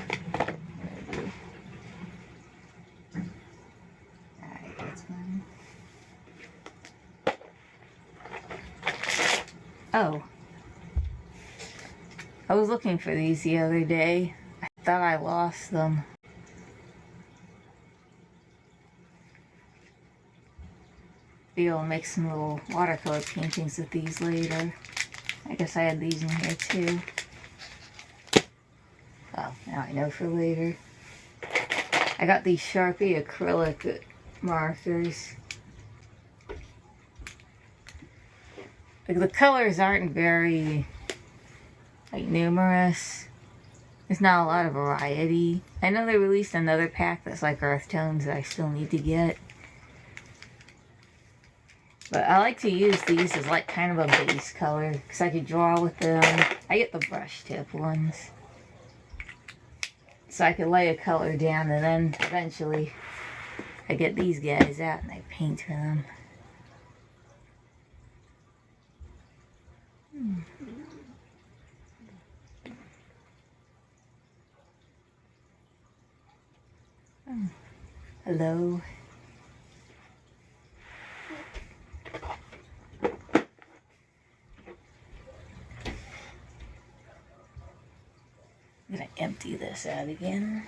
Alright, that's mine. Oh. I was looking for these the other day. I thought I lost them. Be able to make some little watercolor paintings with these later. I guess I had these in here too. Oh, now I know for later. I got these Sharpie acrylic markers. like the colors aren't very like numerous. There's not a lot of variety. I know they released another pack that's like earth tones that I still need to get. But I like to use these as like kind of a base color because I could draw with them. I get the brush tip ones. So I could lay a color down and then eventually I get these guys out and I paint for them. Hello. I'm gonna empty this out again.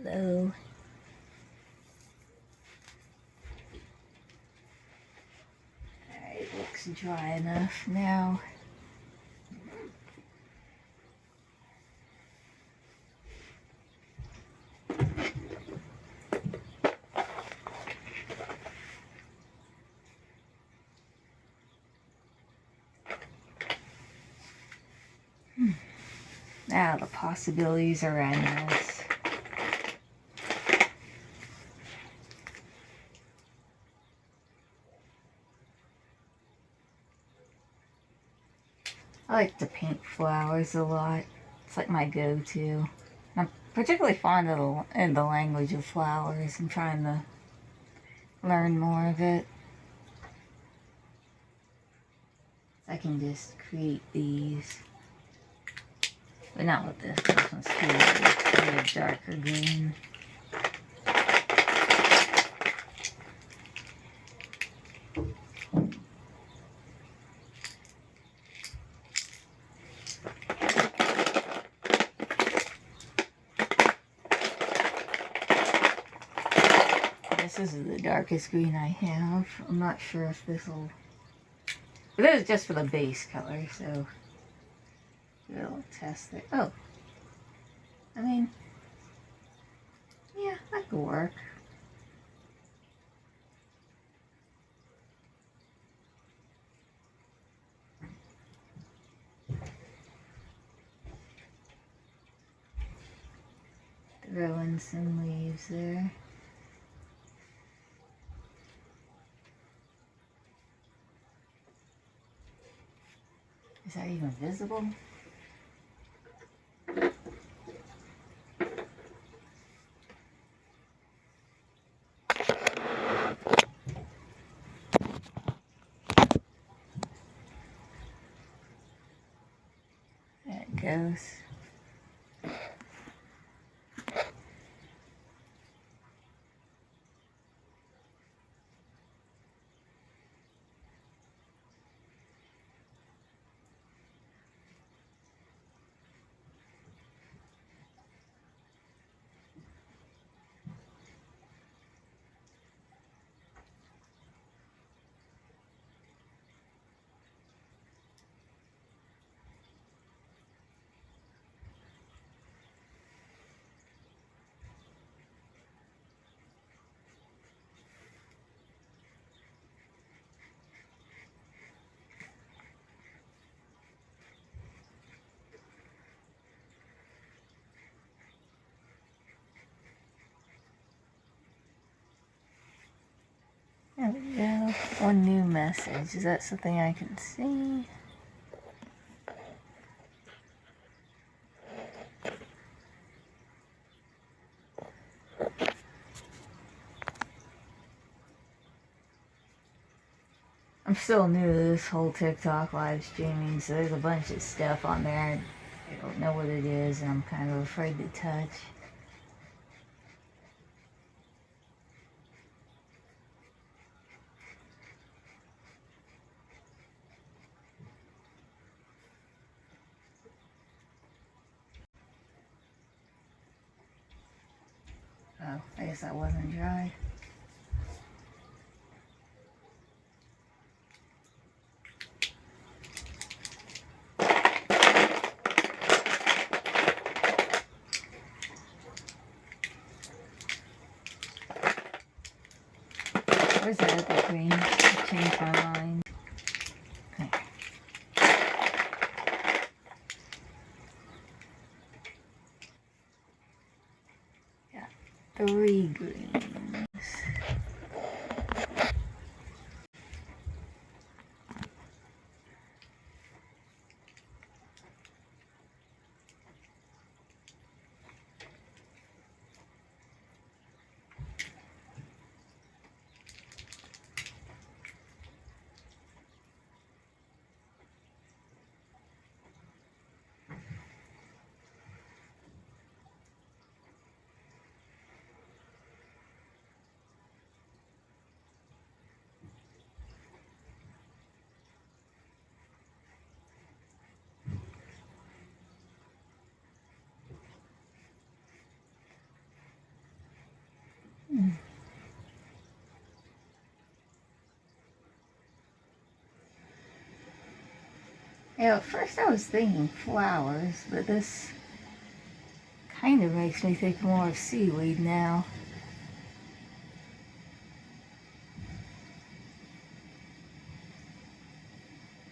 Hello. Alright, looks dry enough now. Now the possibilities are endless. I like to paint flowers a lot. It's like my go-to. I'm particularly fond of the language of flowers. I'm trying to learn more of it. I can just create these. But not with this. This one's too darker green. This is the darkest green I have. I'm not sure if this will... But this is just for the base color, so... We'll test it. Oh. I mean... Yeah, that could work. Throw in some leaves there. Is that even visible? There it goes. There we go. One new message. Is that something I can see? I'm still new to this whole TikTok live streaming, so there's a bunch of stuff on there. I don't know what it is, and I'm kind of afraid to touch. guess that wasn't dry. Where's the other green? I changed my mind. Okay. Got 3 greens. Yeah, at first I was thinking flowers, but this kind of makes me think more of seaweed now.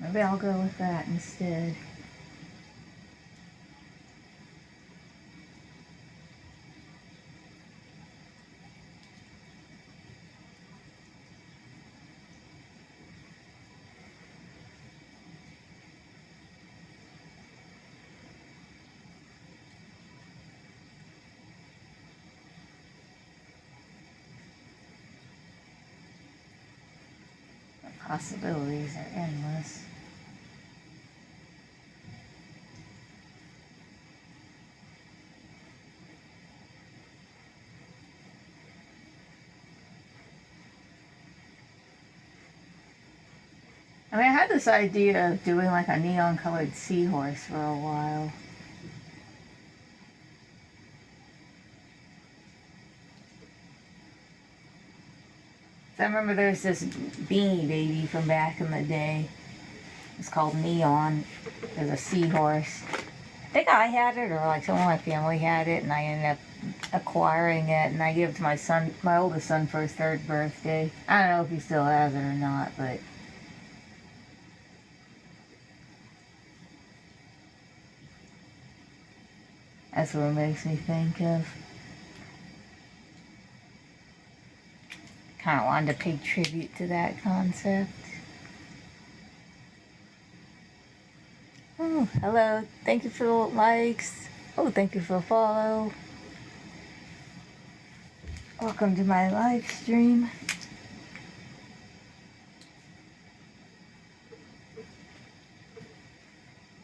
Maybe I'll go with that instead. The possibilities are endless. I mean, I had this idea of doing like a neon colored seahorse for a while. I remember there's this Beanie Baby from back in the day. It's called Neon. There's a seahorse. I think I had it, or like someone in my family had it, and I ended up acquiring it, and I gave it to my son, my oldest son, for his 3rd birthday. I don't know if he still has it or not, but that's what it makes me think of. Kind of wanted to pay tribute to that concept. Oh, hello. Thank you for the likes. Oh, thank you for the follow. Welcome to my live stream.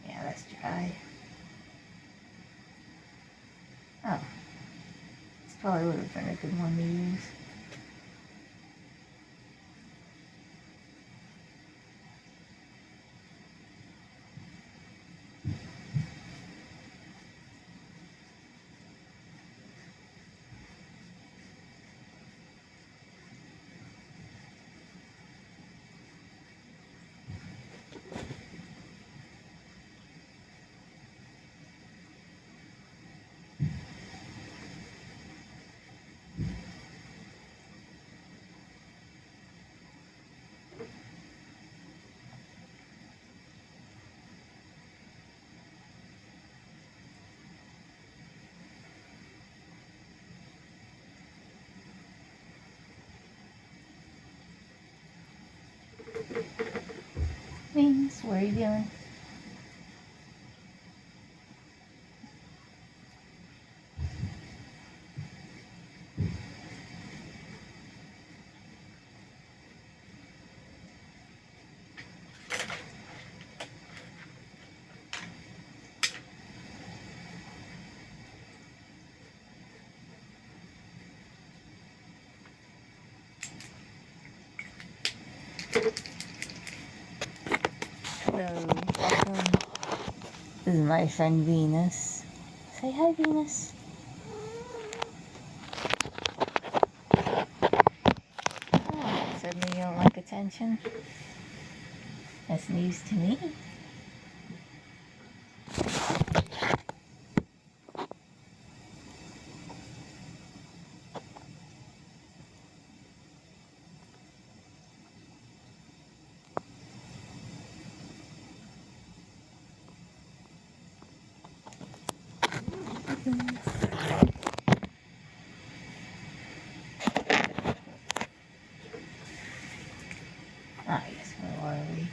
Yeah, that's dry. Oh. This probably would have been a good one to use. Wings, what are you doing? Hello, welcome. This is my friend Venus. Say hi, Venus. attention. That's news to me. Ah, yes, where are we?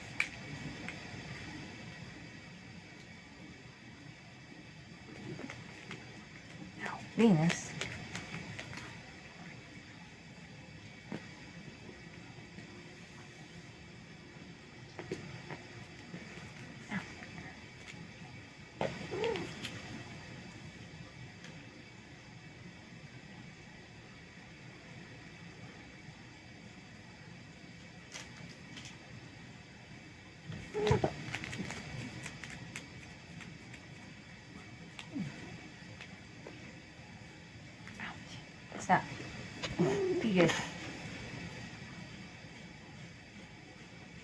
Oh, Venus. Stop. Be good.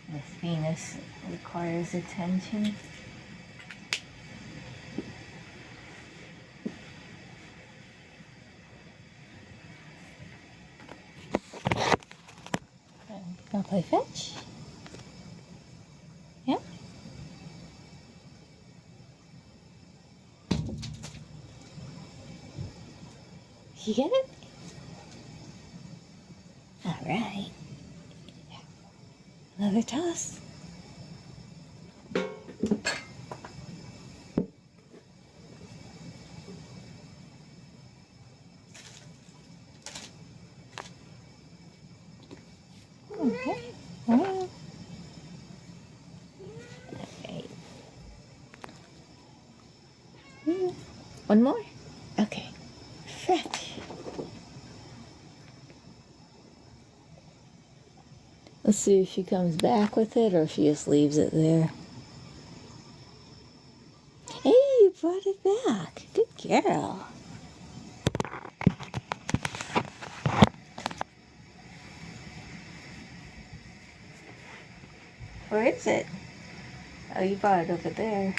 Miss Venus requires attention. Wanna play fetch? Yeah? You get it? Alright. Another toss. Okay. Well. Okay. One more? Okay. Fetch. Let's see if she comes back with it or if she just leaves it there. Hey, you brought it back. Good girl. Where is it? Oh, you brought it over there.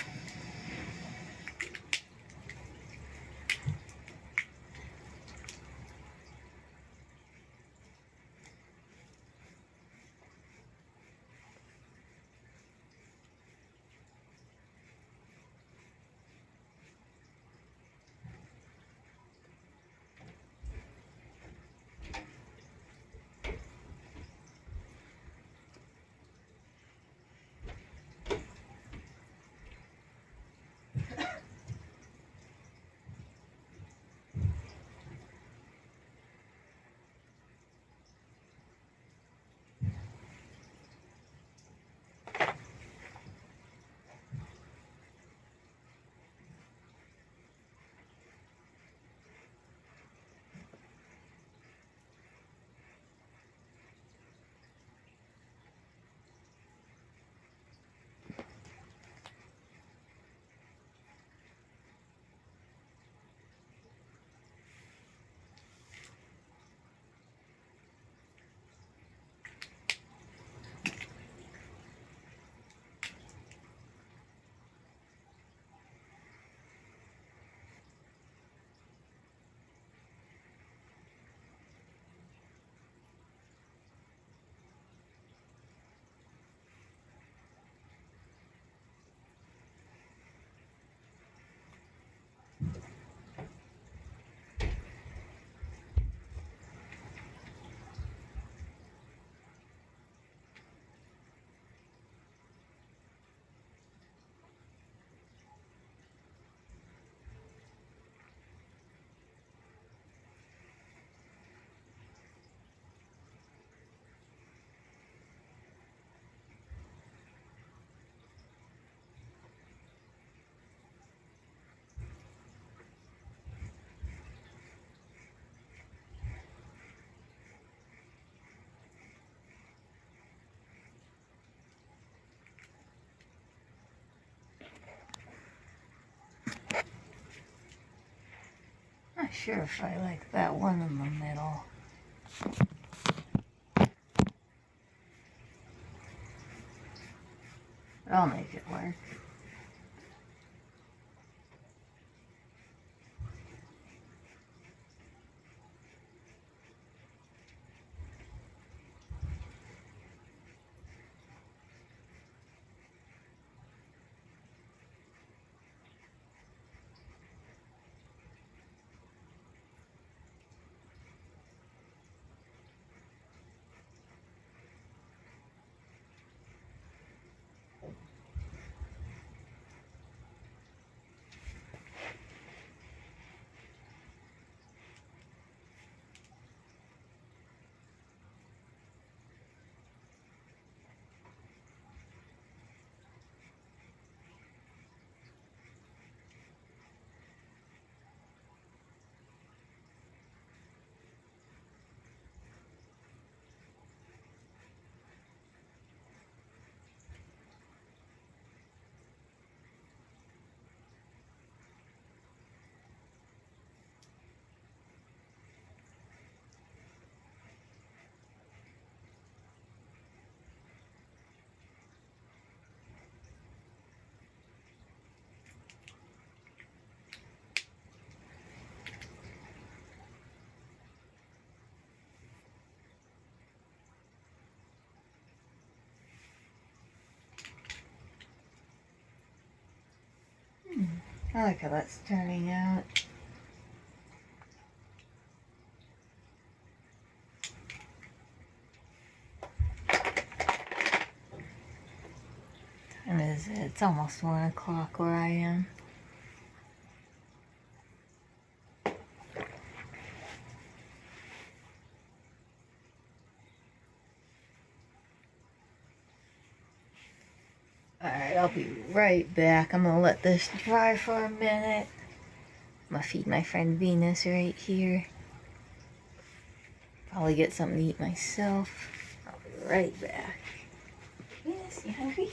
Not sure if I like that one in the middle. I'll make it work. I like how that's turning out. Time is it? It's almost 1 o'clock where I am. Alright, I'll be right back. I'm gonna let this dry for a minute. I'm gonna feed my friend Venus right here. Probably get something to eat myself. I'll be right back. Venus, you hungry?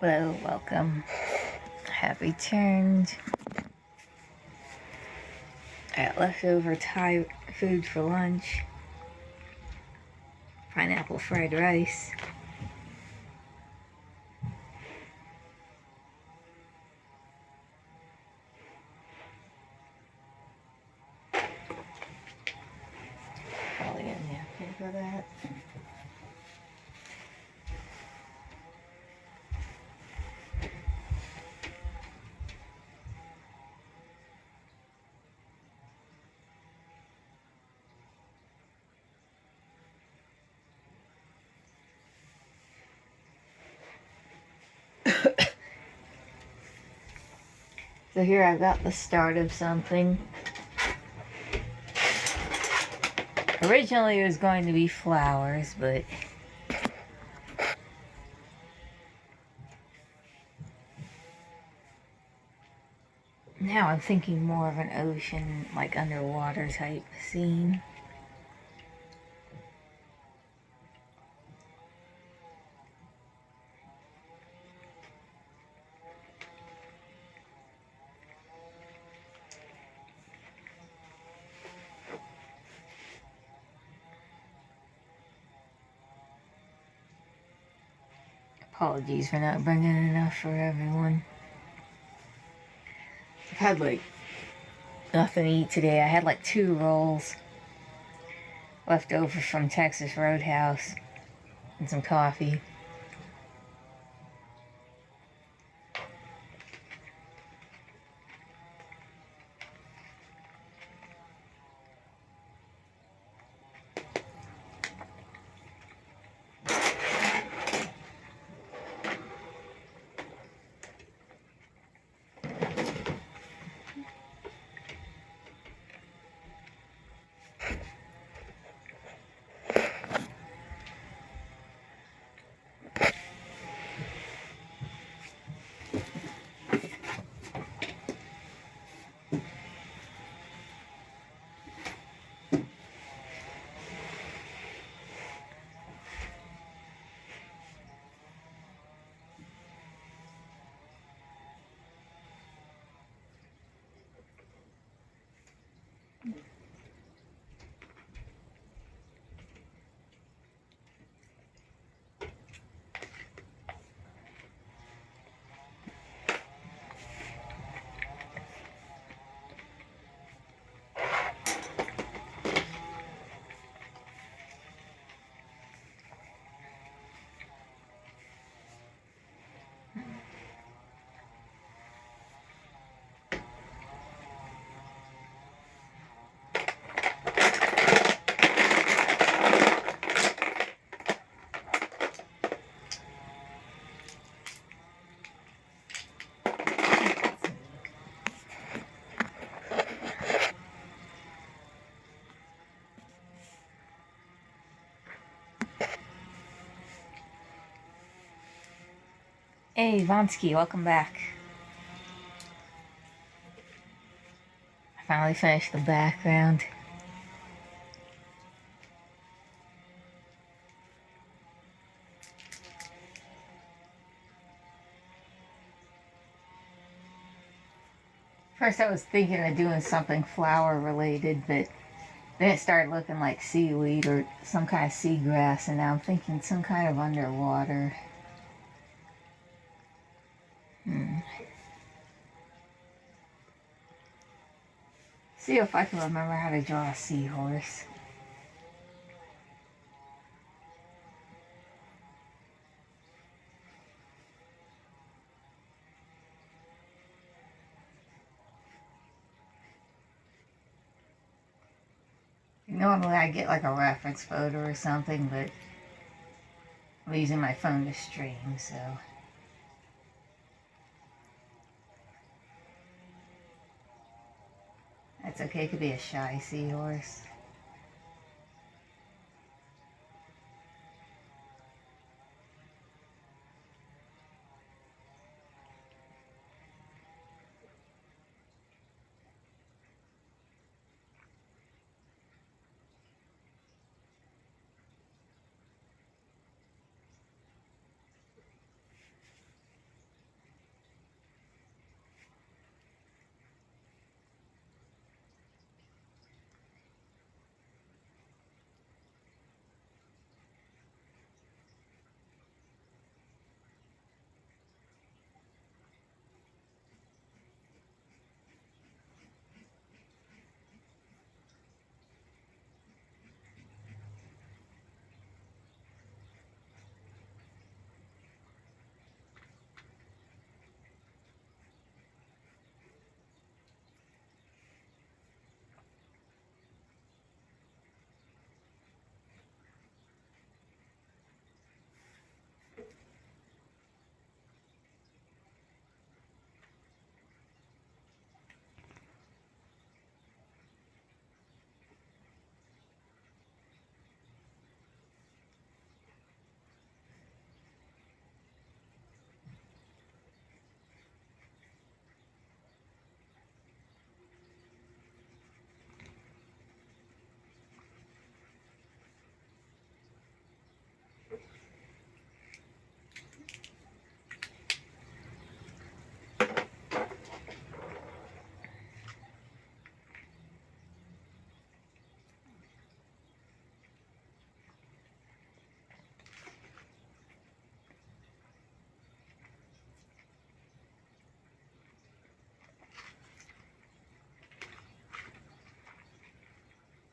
Hello, welcome. Have returned. I got leftover Thai food for lunch. Pineapple fried rice. Probably a napkin for that. So here I've got the start of something. Originally it was going to be flowers, but now I'm thinking more of an ocean, like underwater type scene. Apologies for not bringing enough for everyone. I've had like nothing to eat today. I had like 2 rolls left over from Texas Roadhouse and some coffee. Hey, Vonsky, welcome back. I finally finished the background. First I was thinking of doing something flower related, but then it started looking like seaweed or some kind of seagrass, and now I'm thinking some kind of underwater. See if I can remember how to draw a seahorse. Normally I get like a reference photo or something, but I'm using my phone to stream, so. That's okay, it could be a shy seahorse.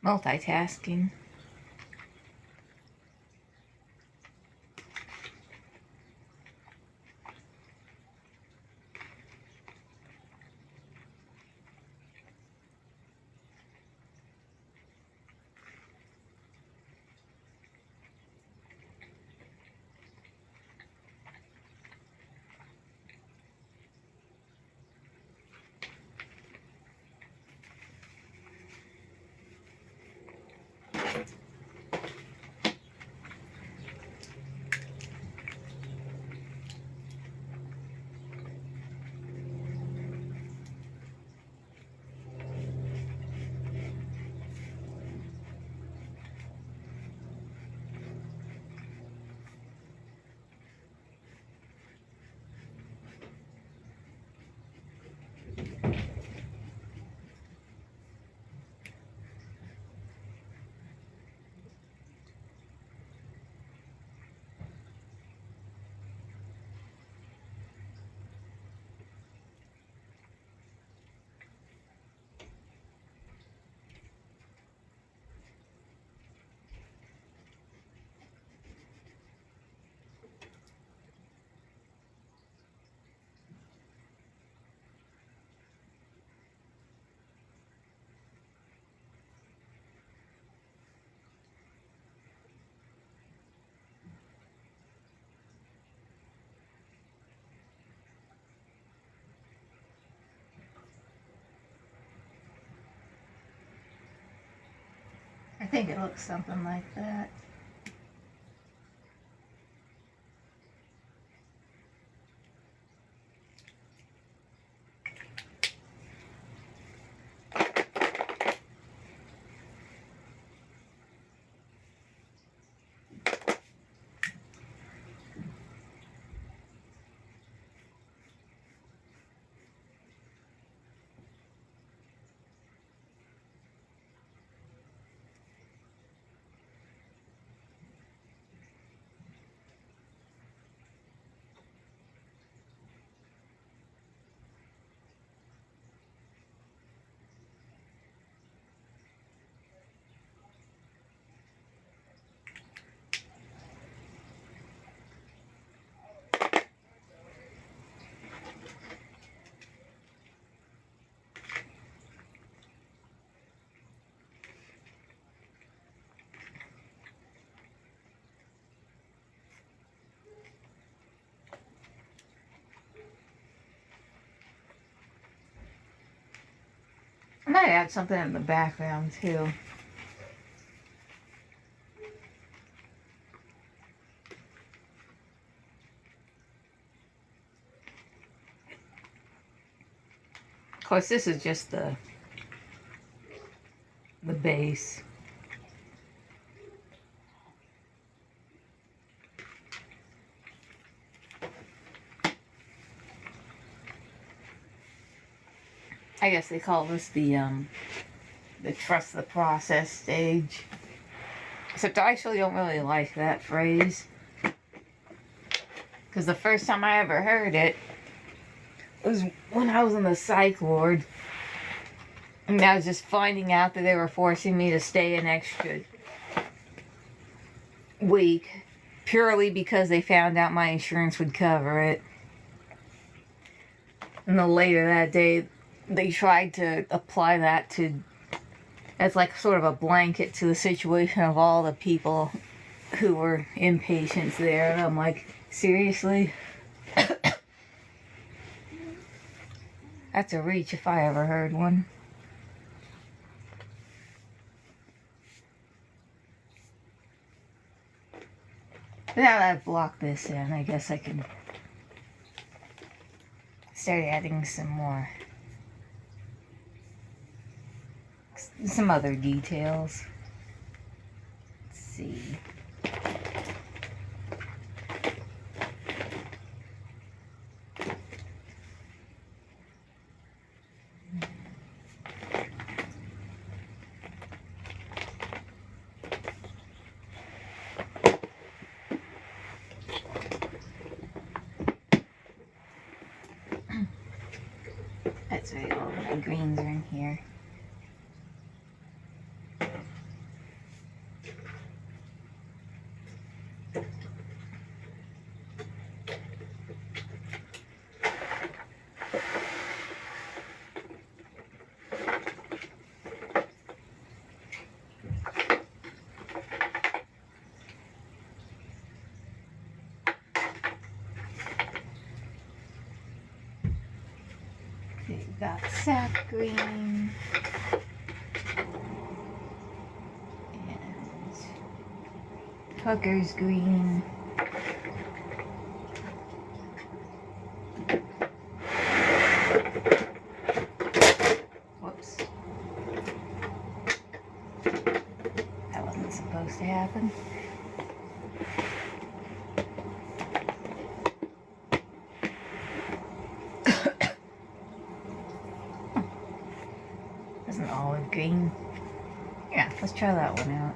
Multitasking. I think it looks something like that. I might add something in the background too. Of course, this is just the base. I guess they call this the trust the process stage. Except I actually don't really like that phrase. Because the first time I ever heard it was when I was in the psych ward. And I was just finding out that they were forcing me to stay an extra week purely because they found out my insurance would cover it. And then later that day, they tried to apply that to, as like sort of a blanket to the situation of all the people who were inpatients there. And I'm like, seriously? That's a reach if I ever heard one. But now that I've blocked this in, I guess I can start adding some other details. Let's see. That's right, all the greens are in here. We've got sap green and Tucker's green. Whoops. That wasn't supposed to happen. There's an olive green. Yeah, let's try that one out.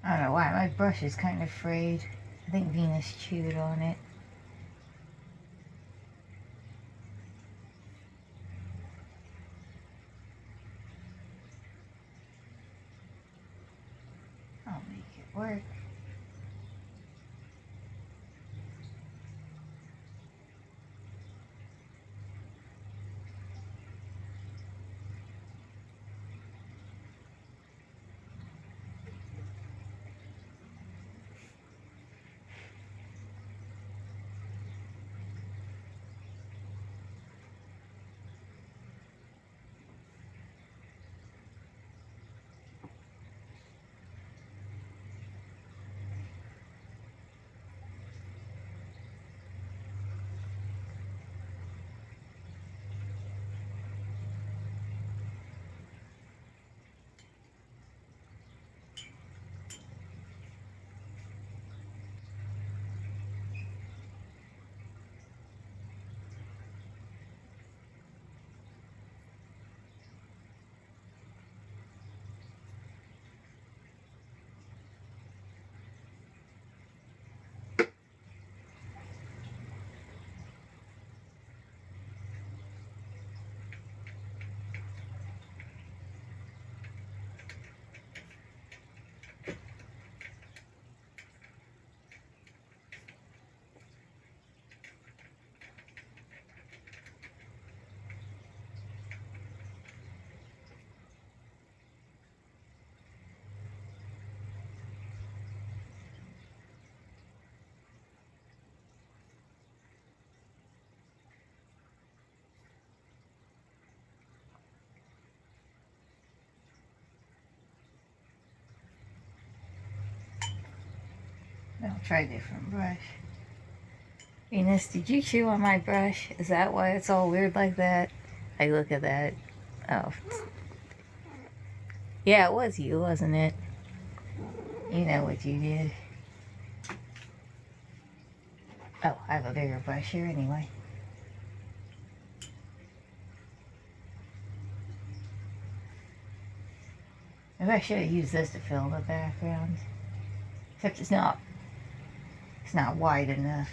I don't know why, my brush is kind of frayed. I think Venus chewed on it. I'll make it work. I'll try a different brush. Venus, did you chew on my brush? Is that why it's all weird like that? I look at that. Oh. Yeah, it was you, wasn't it? You know what you did. Oh, I have a bigger brush here anyway. Maybe I should have used this to fill the background. Except it's not wide enough.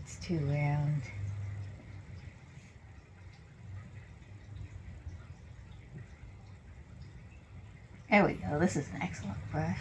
It's too round. There we go. This is an excellent brush.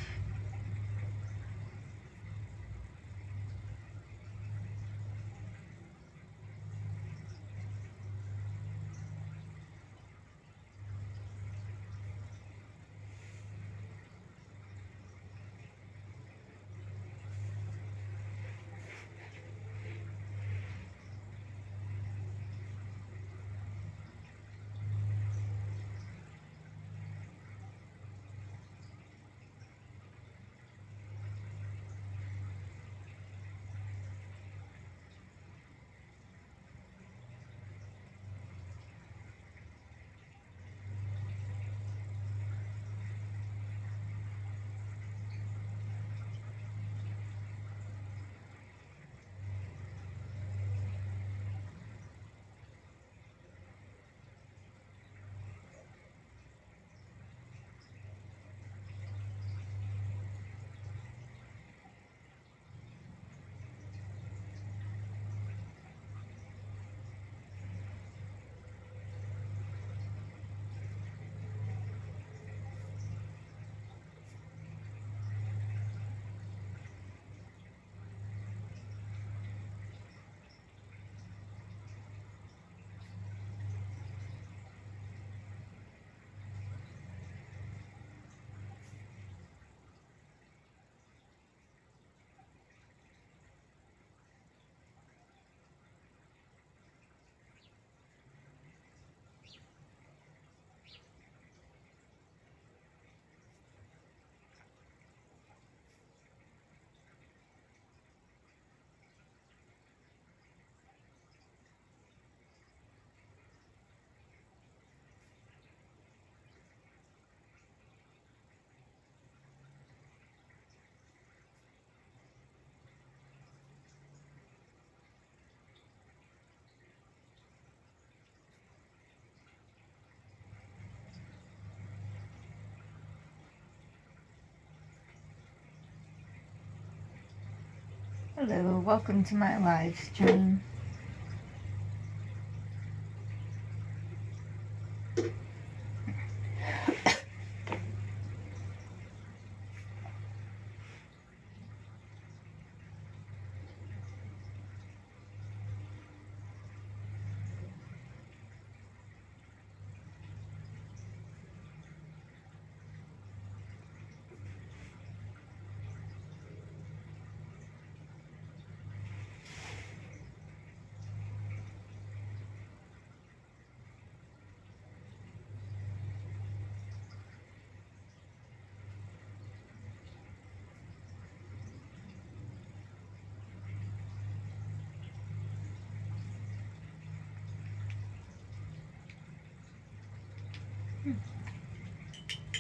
Hello, welcome to my live stream.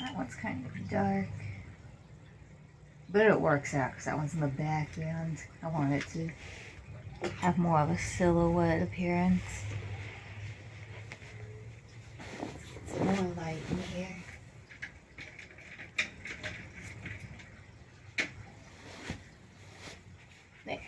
That one's kind of dark. But it works out because that one's in the background. I want it to have more of a silhouette appearance. Some more light in here. There.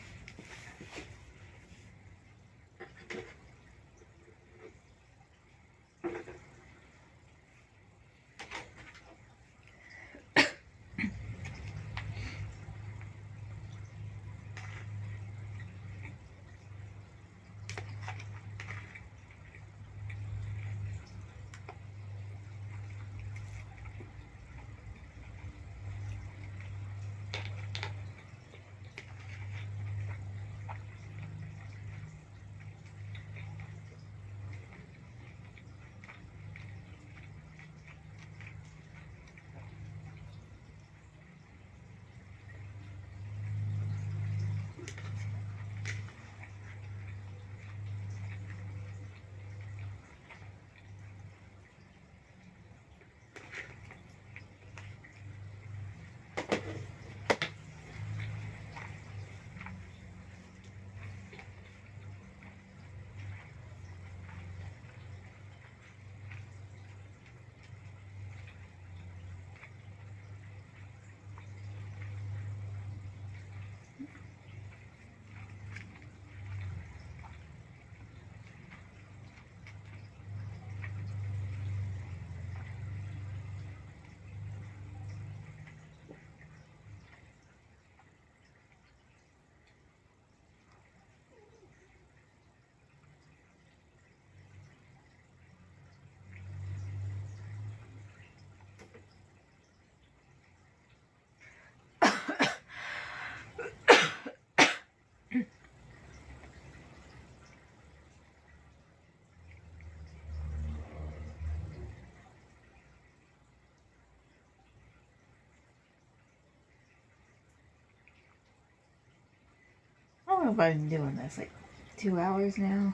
I don't know if I've been doing this like 2 hours now.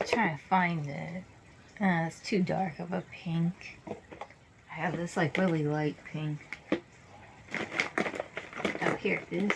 Trying to find it. It's too dark of a pink. I have this like really light pink. Oh, here it is.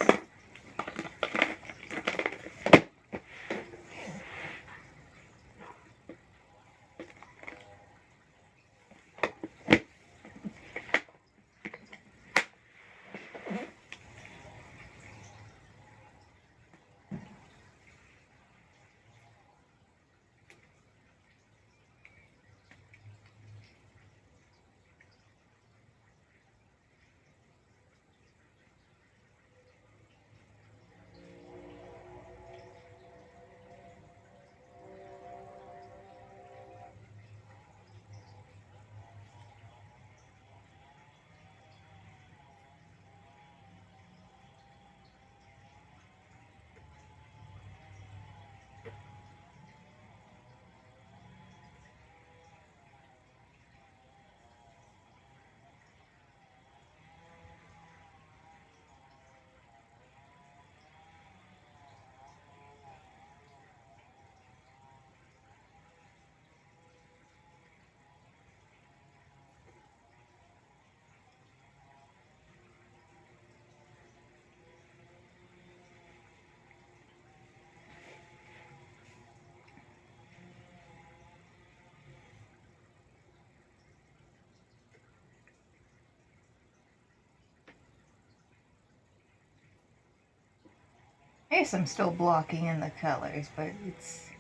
I guess I'm still blocking in the colors, but it's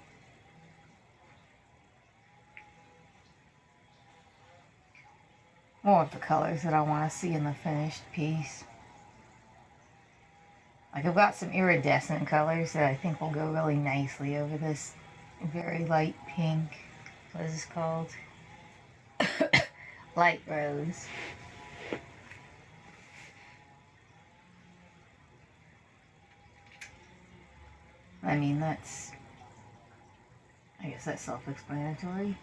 more of the colors that I want to see in the finished piece. Like I've got some iridescent colors that I think will go really nicely over this very light pink. What is this called? Light rose. I mean, I guess that's self-explanatory.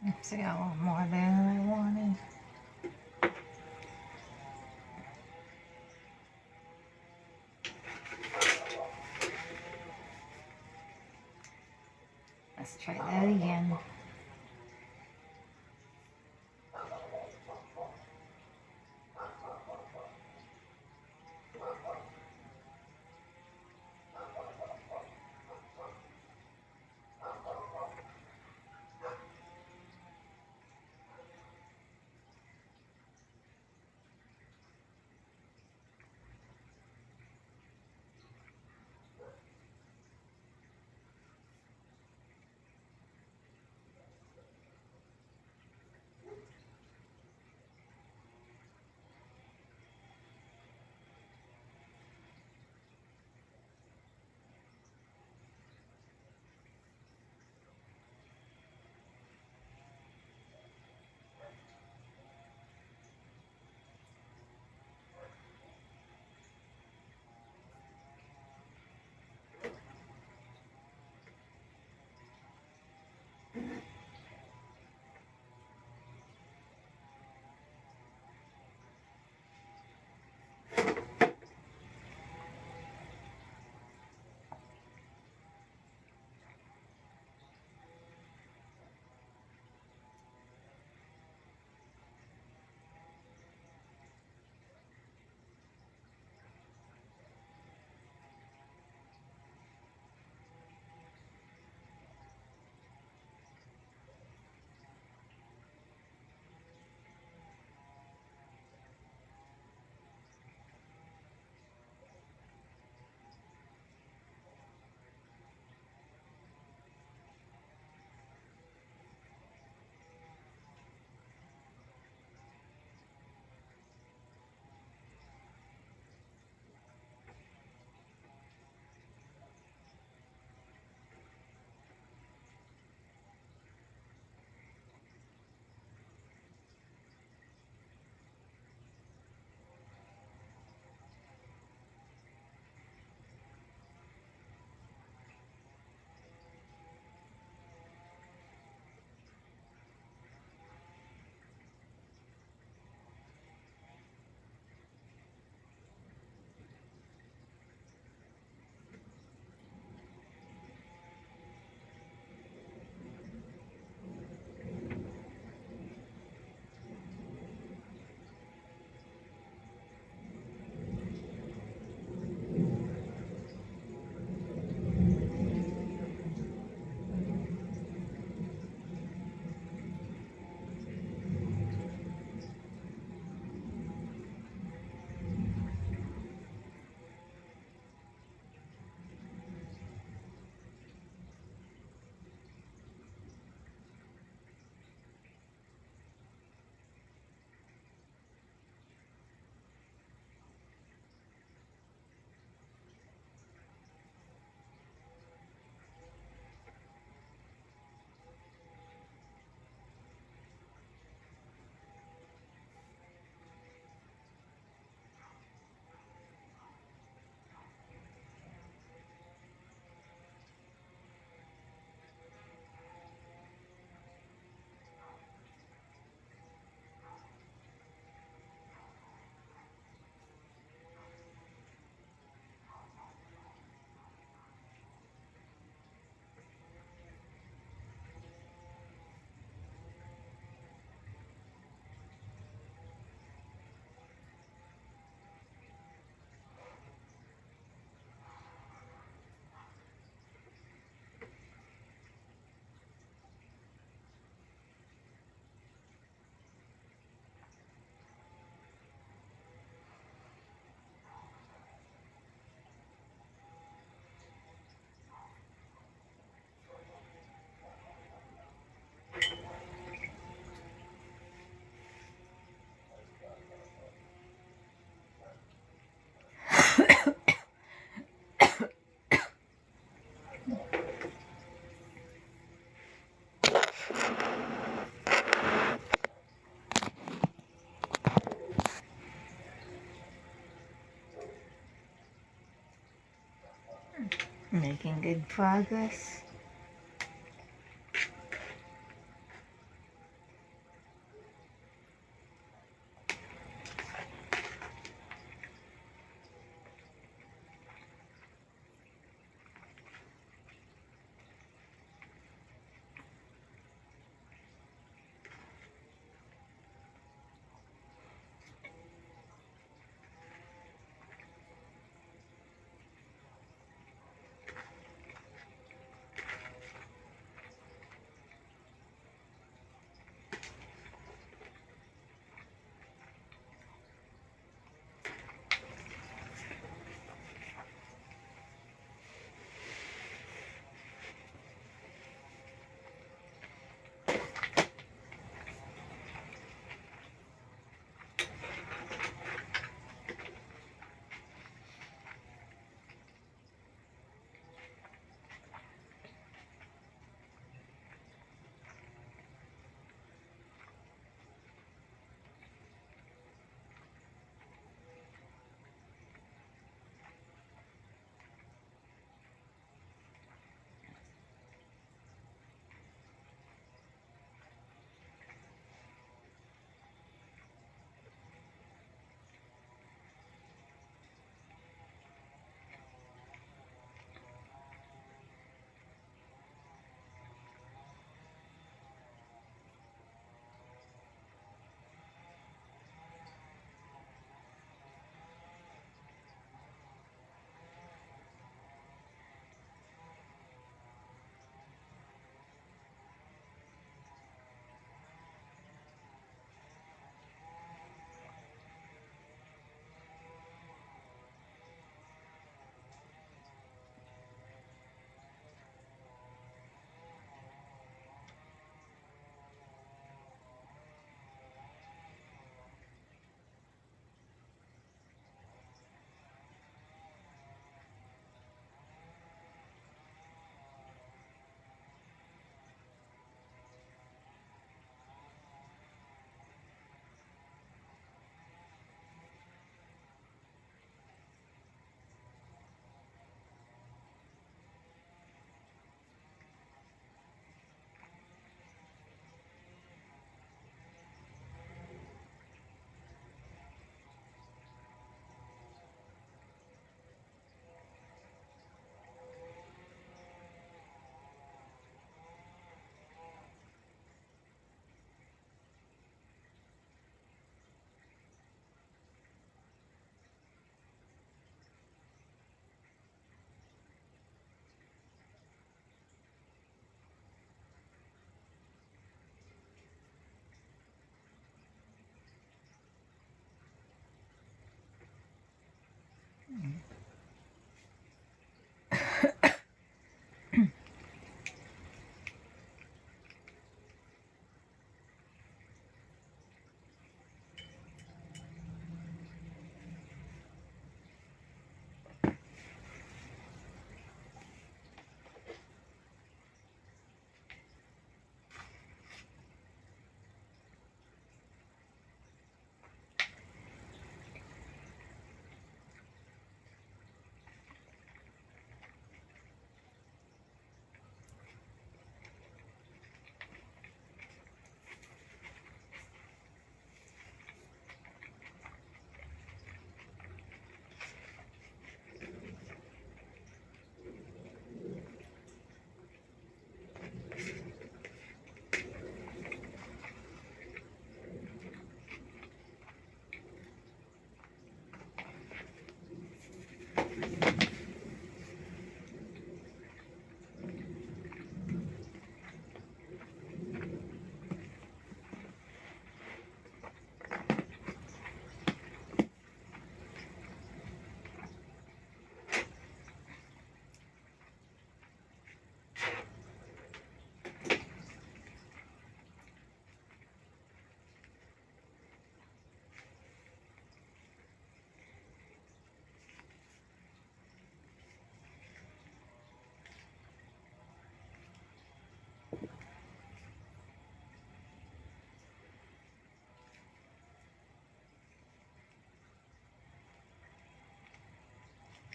Oops, I got a little more there than I wanted. Let's try that again. Making good progress.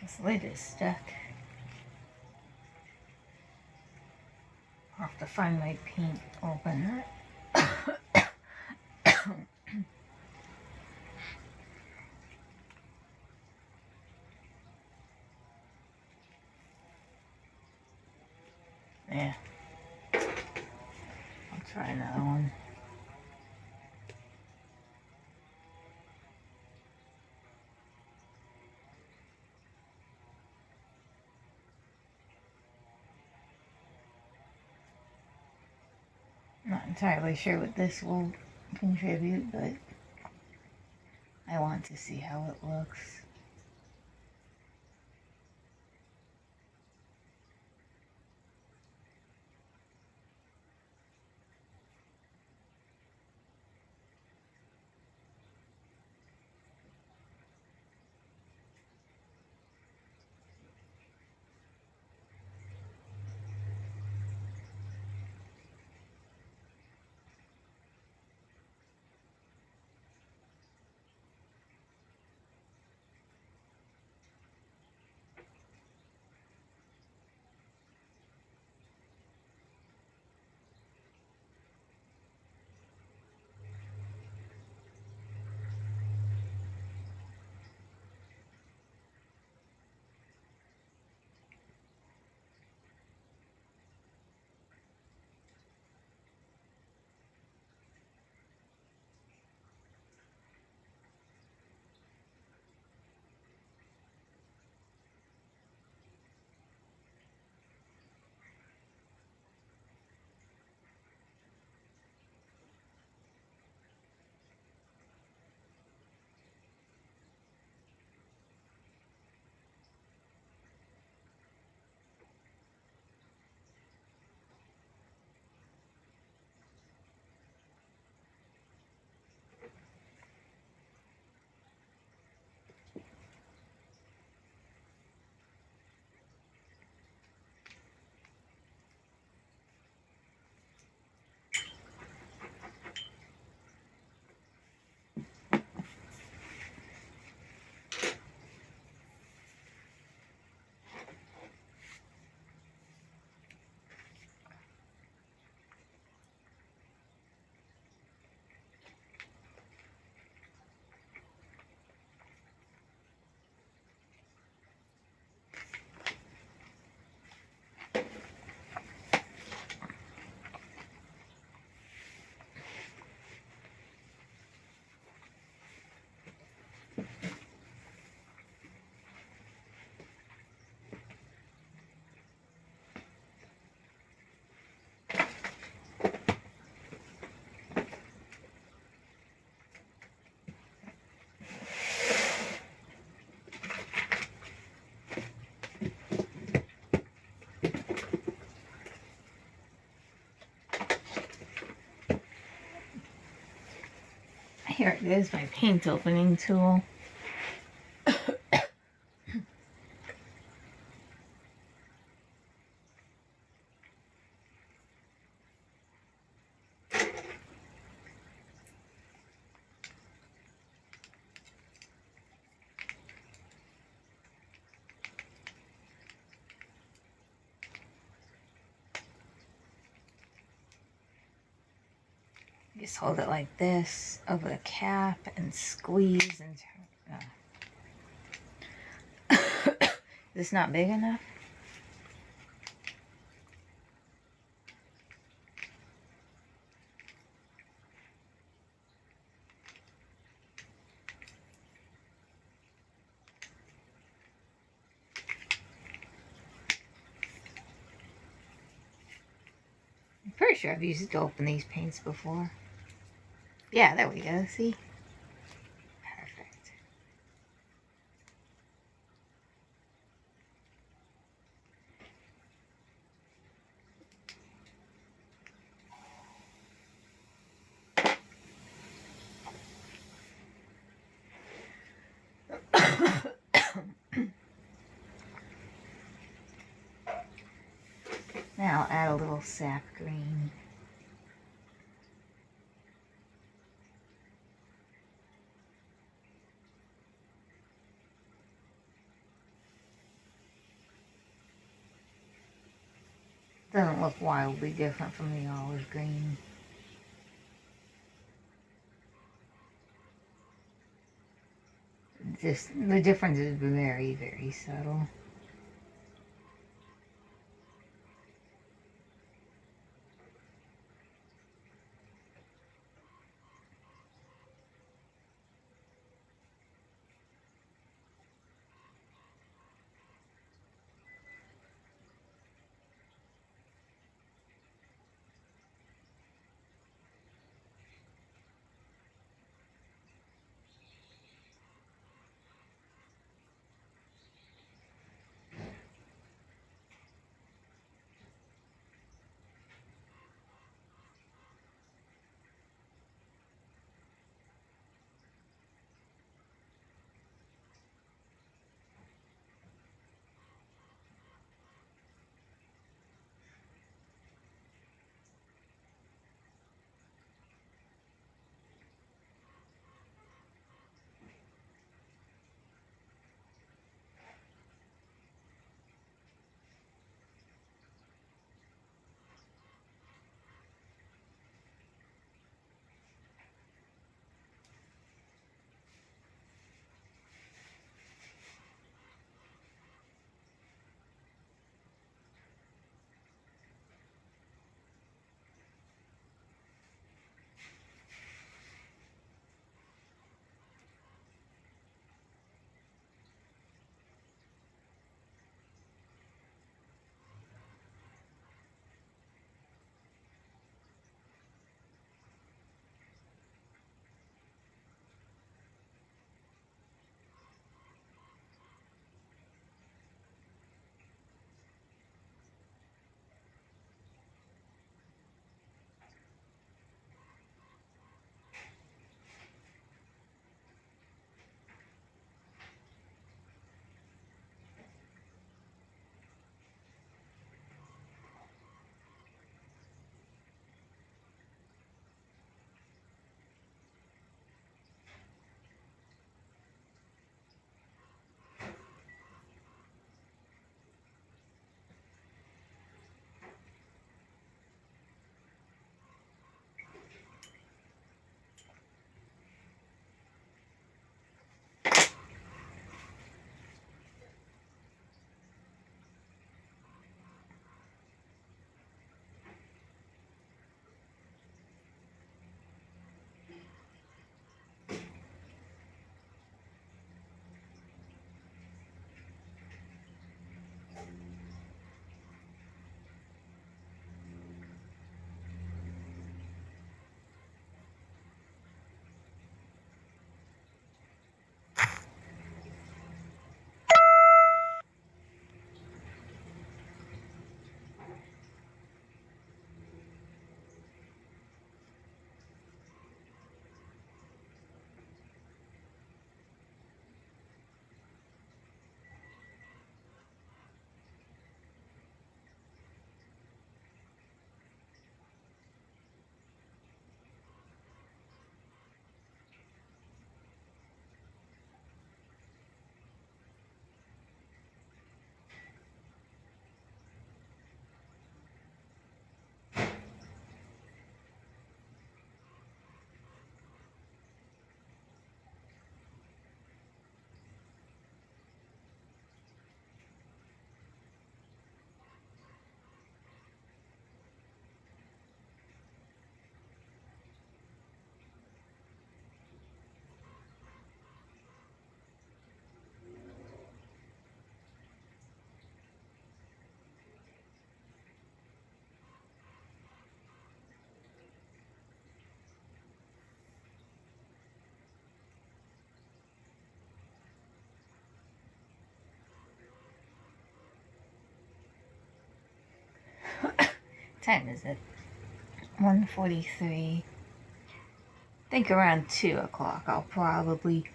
This lid is stuck. I'll have to find my paint opener. Yeah. I'll try another one. Not entirely sure what this will contribute, but I want to see how it looks. Here it is, my paint opening tool. Just hold it like this over the cap and squeeze and turn. Is this not big enough? I'm pretty sure I've used it to open these paints before. Yeah, there we go, see? Perfect. Now I'll add a little sap green. Doesn't look wildly different from the olive green. Just the difference is very, very subtle. Time is it? 1:43. I think around 2 o'clock I'll probably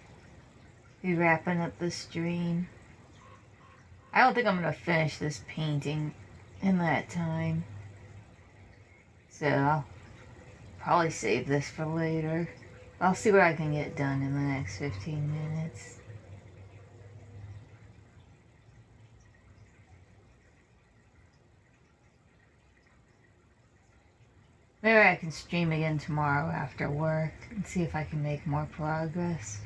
be wrapping up the stream. I don't think I'm going to finish this painting in that time. So I'll probably save this for later. I'll see what I can get done in the next 15 minutes. Maybe I can stream again tomorrow after work and see if I can make more progress.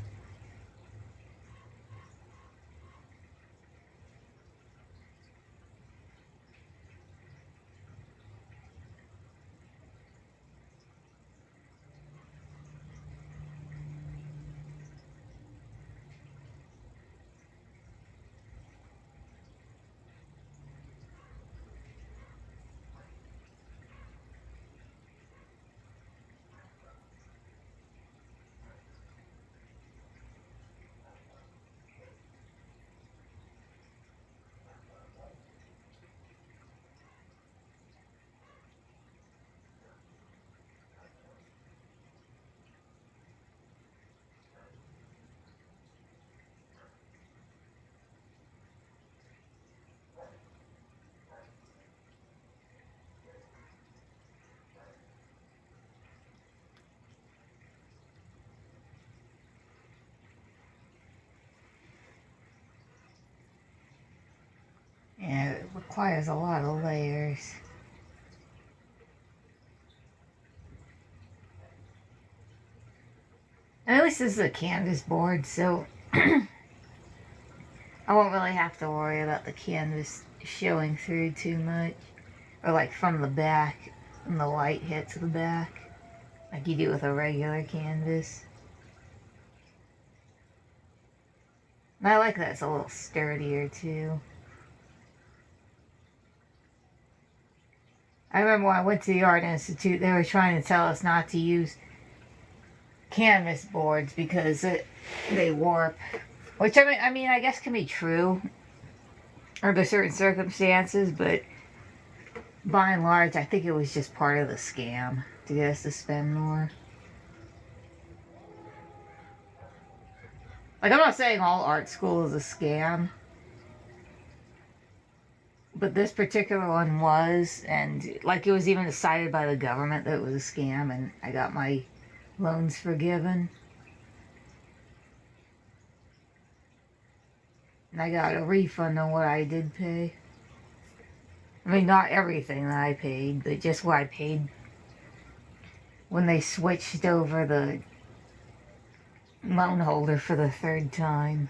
Yeah, it requires a lot of layers. And at least this is a canvas board, so I won't really have to worry about the canvas showing through too much. Or like from the back, when the light hits the back, like you do with a regular canvas. And I like that it's a little sturdier too. I remember when I went to the Art Institute, they were trying to tell us not to use canvas boards because they warp. Which I mean, I guess can be true under certain circumstances, but by and large, I think it was just part of the scam to get us to spend more. Like, I'm not saying all art school is a scam, but this particular one was, and like it was even decided by the government that it was a scam, and I got my loans forgiven. And I got a refund on what I did pay. I mean, not everything that I paid, but just what I paid when they switched over the loan holder for the third time.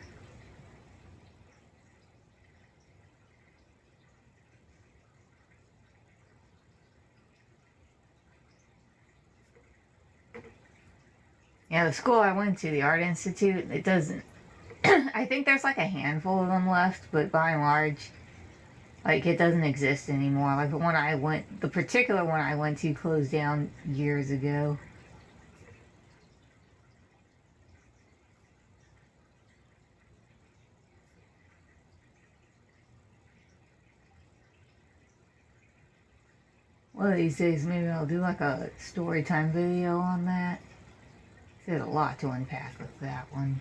Yeah, the school I went to, the Art Institute, it doesn't... I think there's like a handful of them left, but by and large, like, it doesn't exist anymore. Like, the particular one I went to closed down years ago. One of these days, maybe I'll do like a story time video on that. There's a lot to unpack with that one.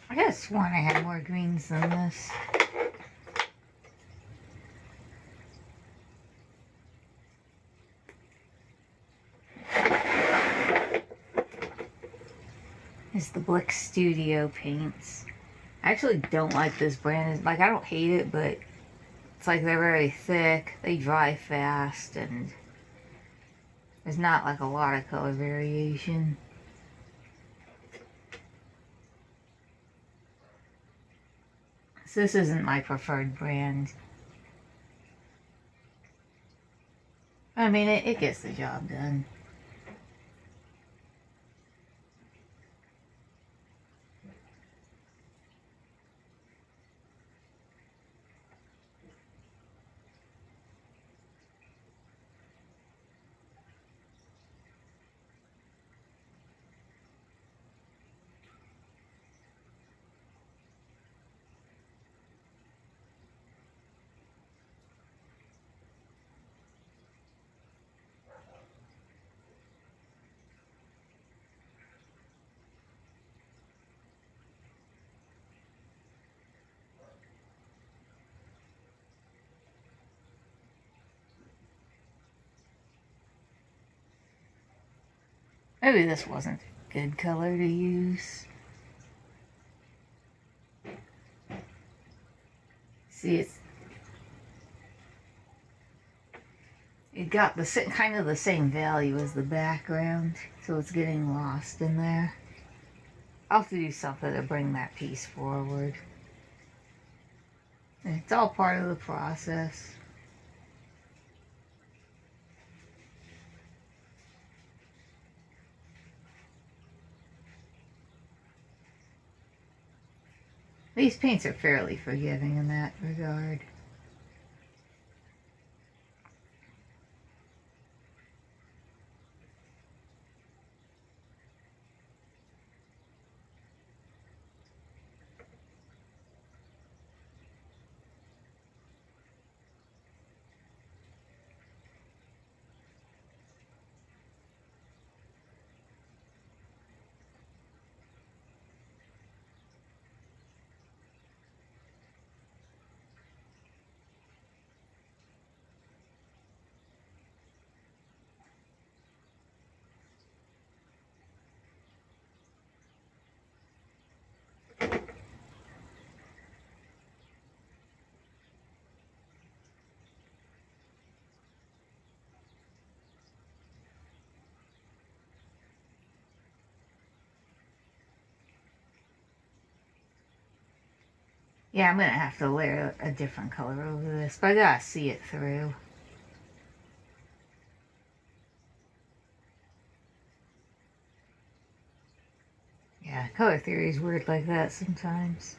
I could have sworn I had more greens than this. is the Blick Studio paints. I actually don't like this brand. Like, I don't hate it, but it's like they're very thick, they dry fast, and there's not like a lot of color variation. So this isn't my preferred brand. I mean, it gets the job done. Maybe this wasn't a good color to use. See, it got the kind of the same value as the background, so it's getting lost in there. I'll have to do something to bring that piece forward. It's all part of the process. These paints are fairly forgiving in that regard. Yeah, I'm gonna have to layer a different color over this, but I gotta see it through. Yeah, color theory is weird like that sometimes.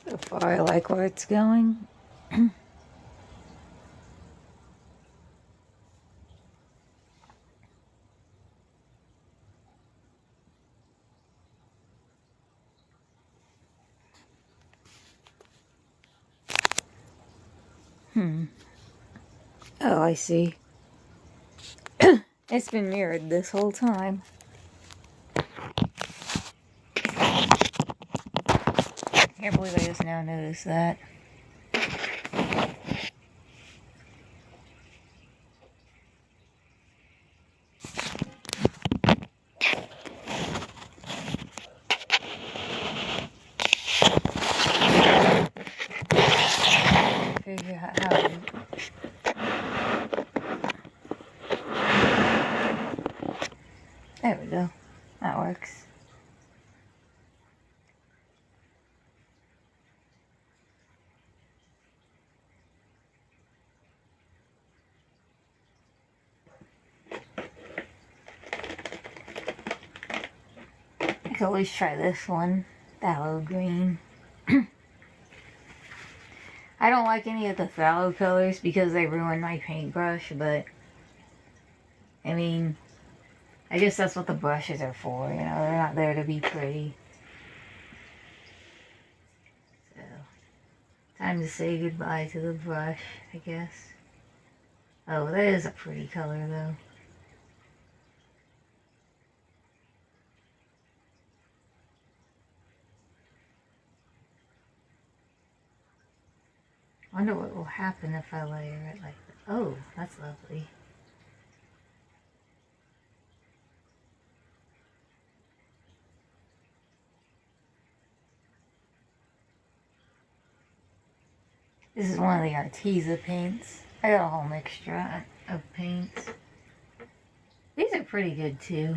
So far, I like where it's going. Oh, I see. It's been mirrored this whole time. Can't believe I just now noticed that. Figure out how to... There we go. That works. I could always try this one. Phthalo green. I don't like any of the phthalo colors because they ruin my paintbrush, but I mean, I guess that's what the brushes are for, you know, they're not there to be pretty. So, time to say goodbye to the brush, I guess. Oh, that is a pretty color though. Wonder what will happen if I layer it like that. Oh, that's lovely. This is one of the Arteza paints. I got a whole mixture of paints. These are pretty good too.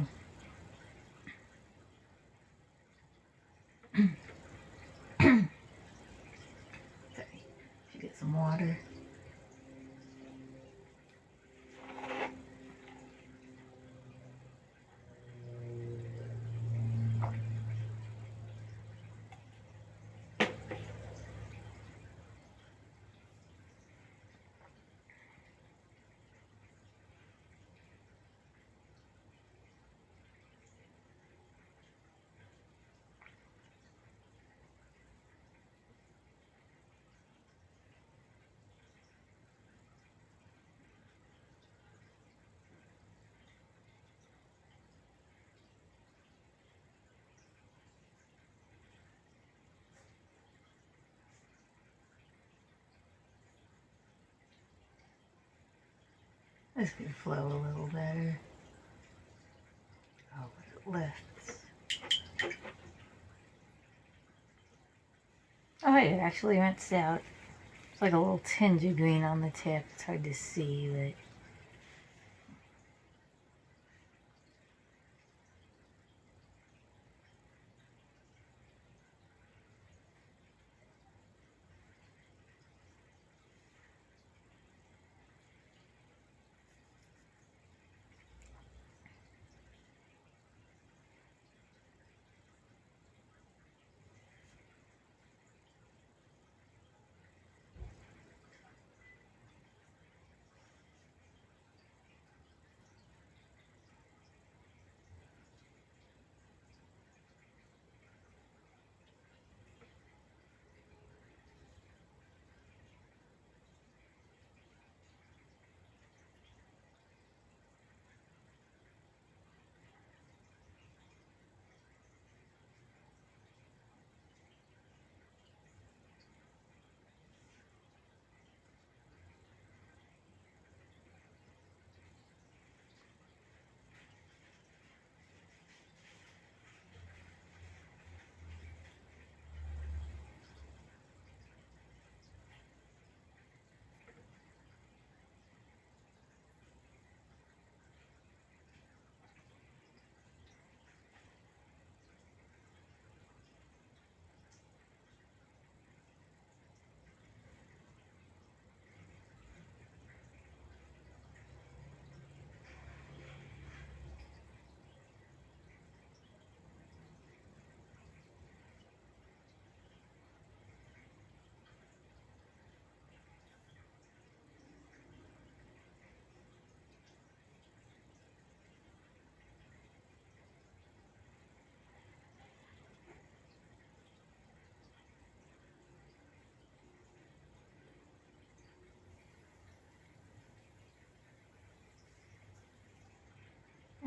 Sorry, should get some water. This could flow a little better. Oh, but it lifts. Oh, it actually rinsed out. It's like a little tinge of green on the tip. It's hard to see, but...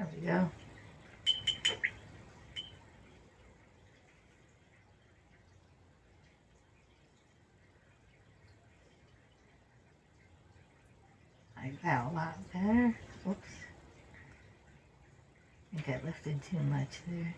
There we go. Like that a lot better. Oops. I think I lifted too much there.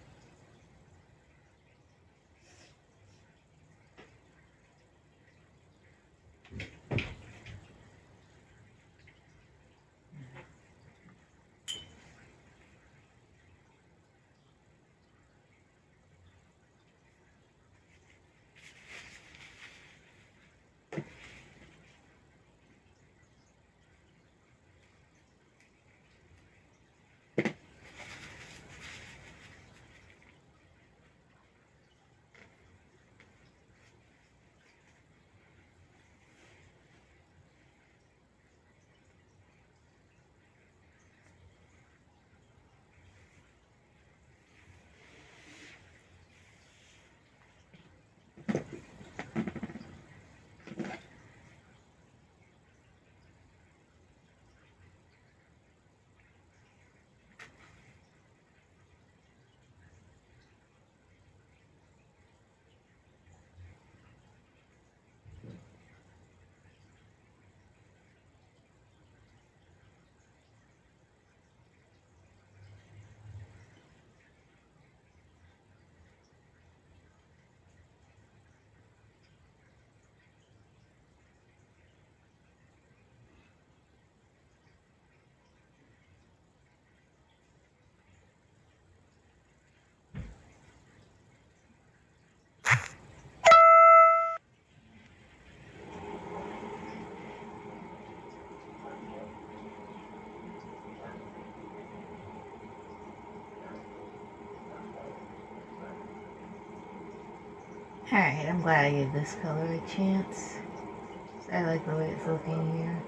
Alright, I'm glad I gave this color a chance. I like the way it's looking here.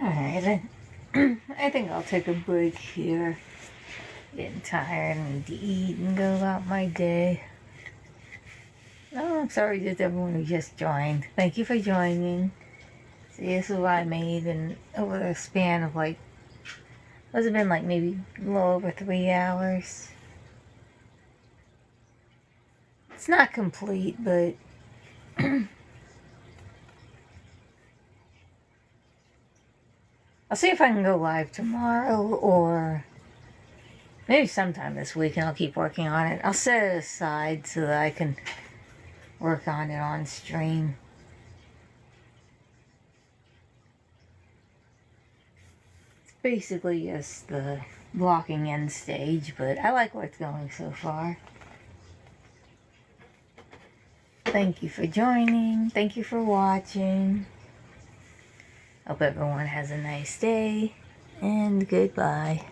Alright, I think I'll take a break here. Getting tired and need to eat and go about my day. Oh, I'm sorry to everyone who just joined. Thank you for joining. See, this is what I made in over a span of like, must have been like maybe a little over 3 hours. It's not complete, but I'll see if I can go live tomorrow or maybe sometime this week, and I'll keep working on it. I'll set it aside so that I can work on it on stream. It's basically just the blocking end stage, but I like where it's going so far. Thank you for joining. Thank you for watching. Hope everyone has a nice day, and goodbye.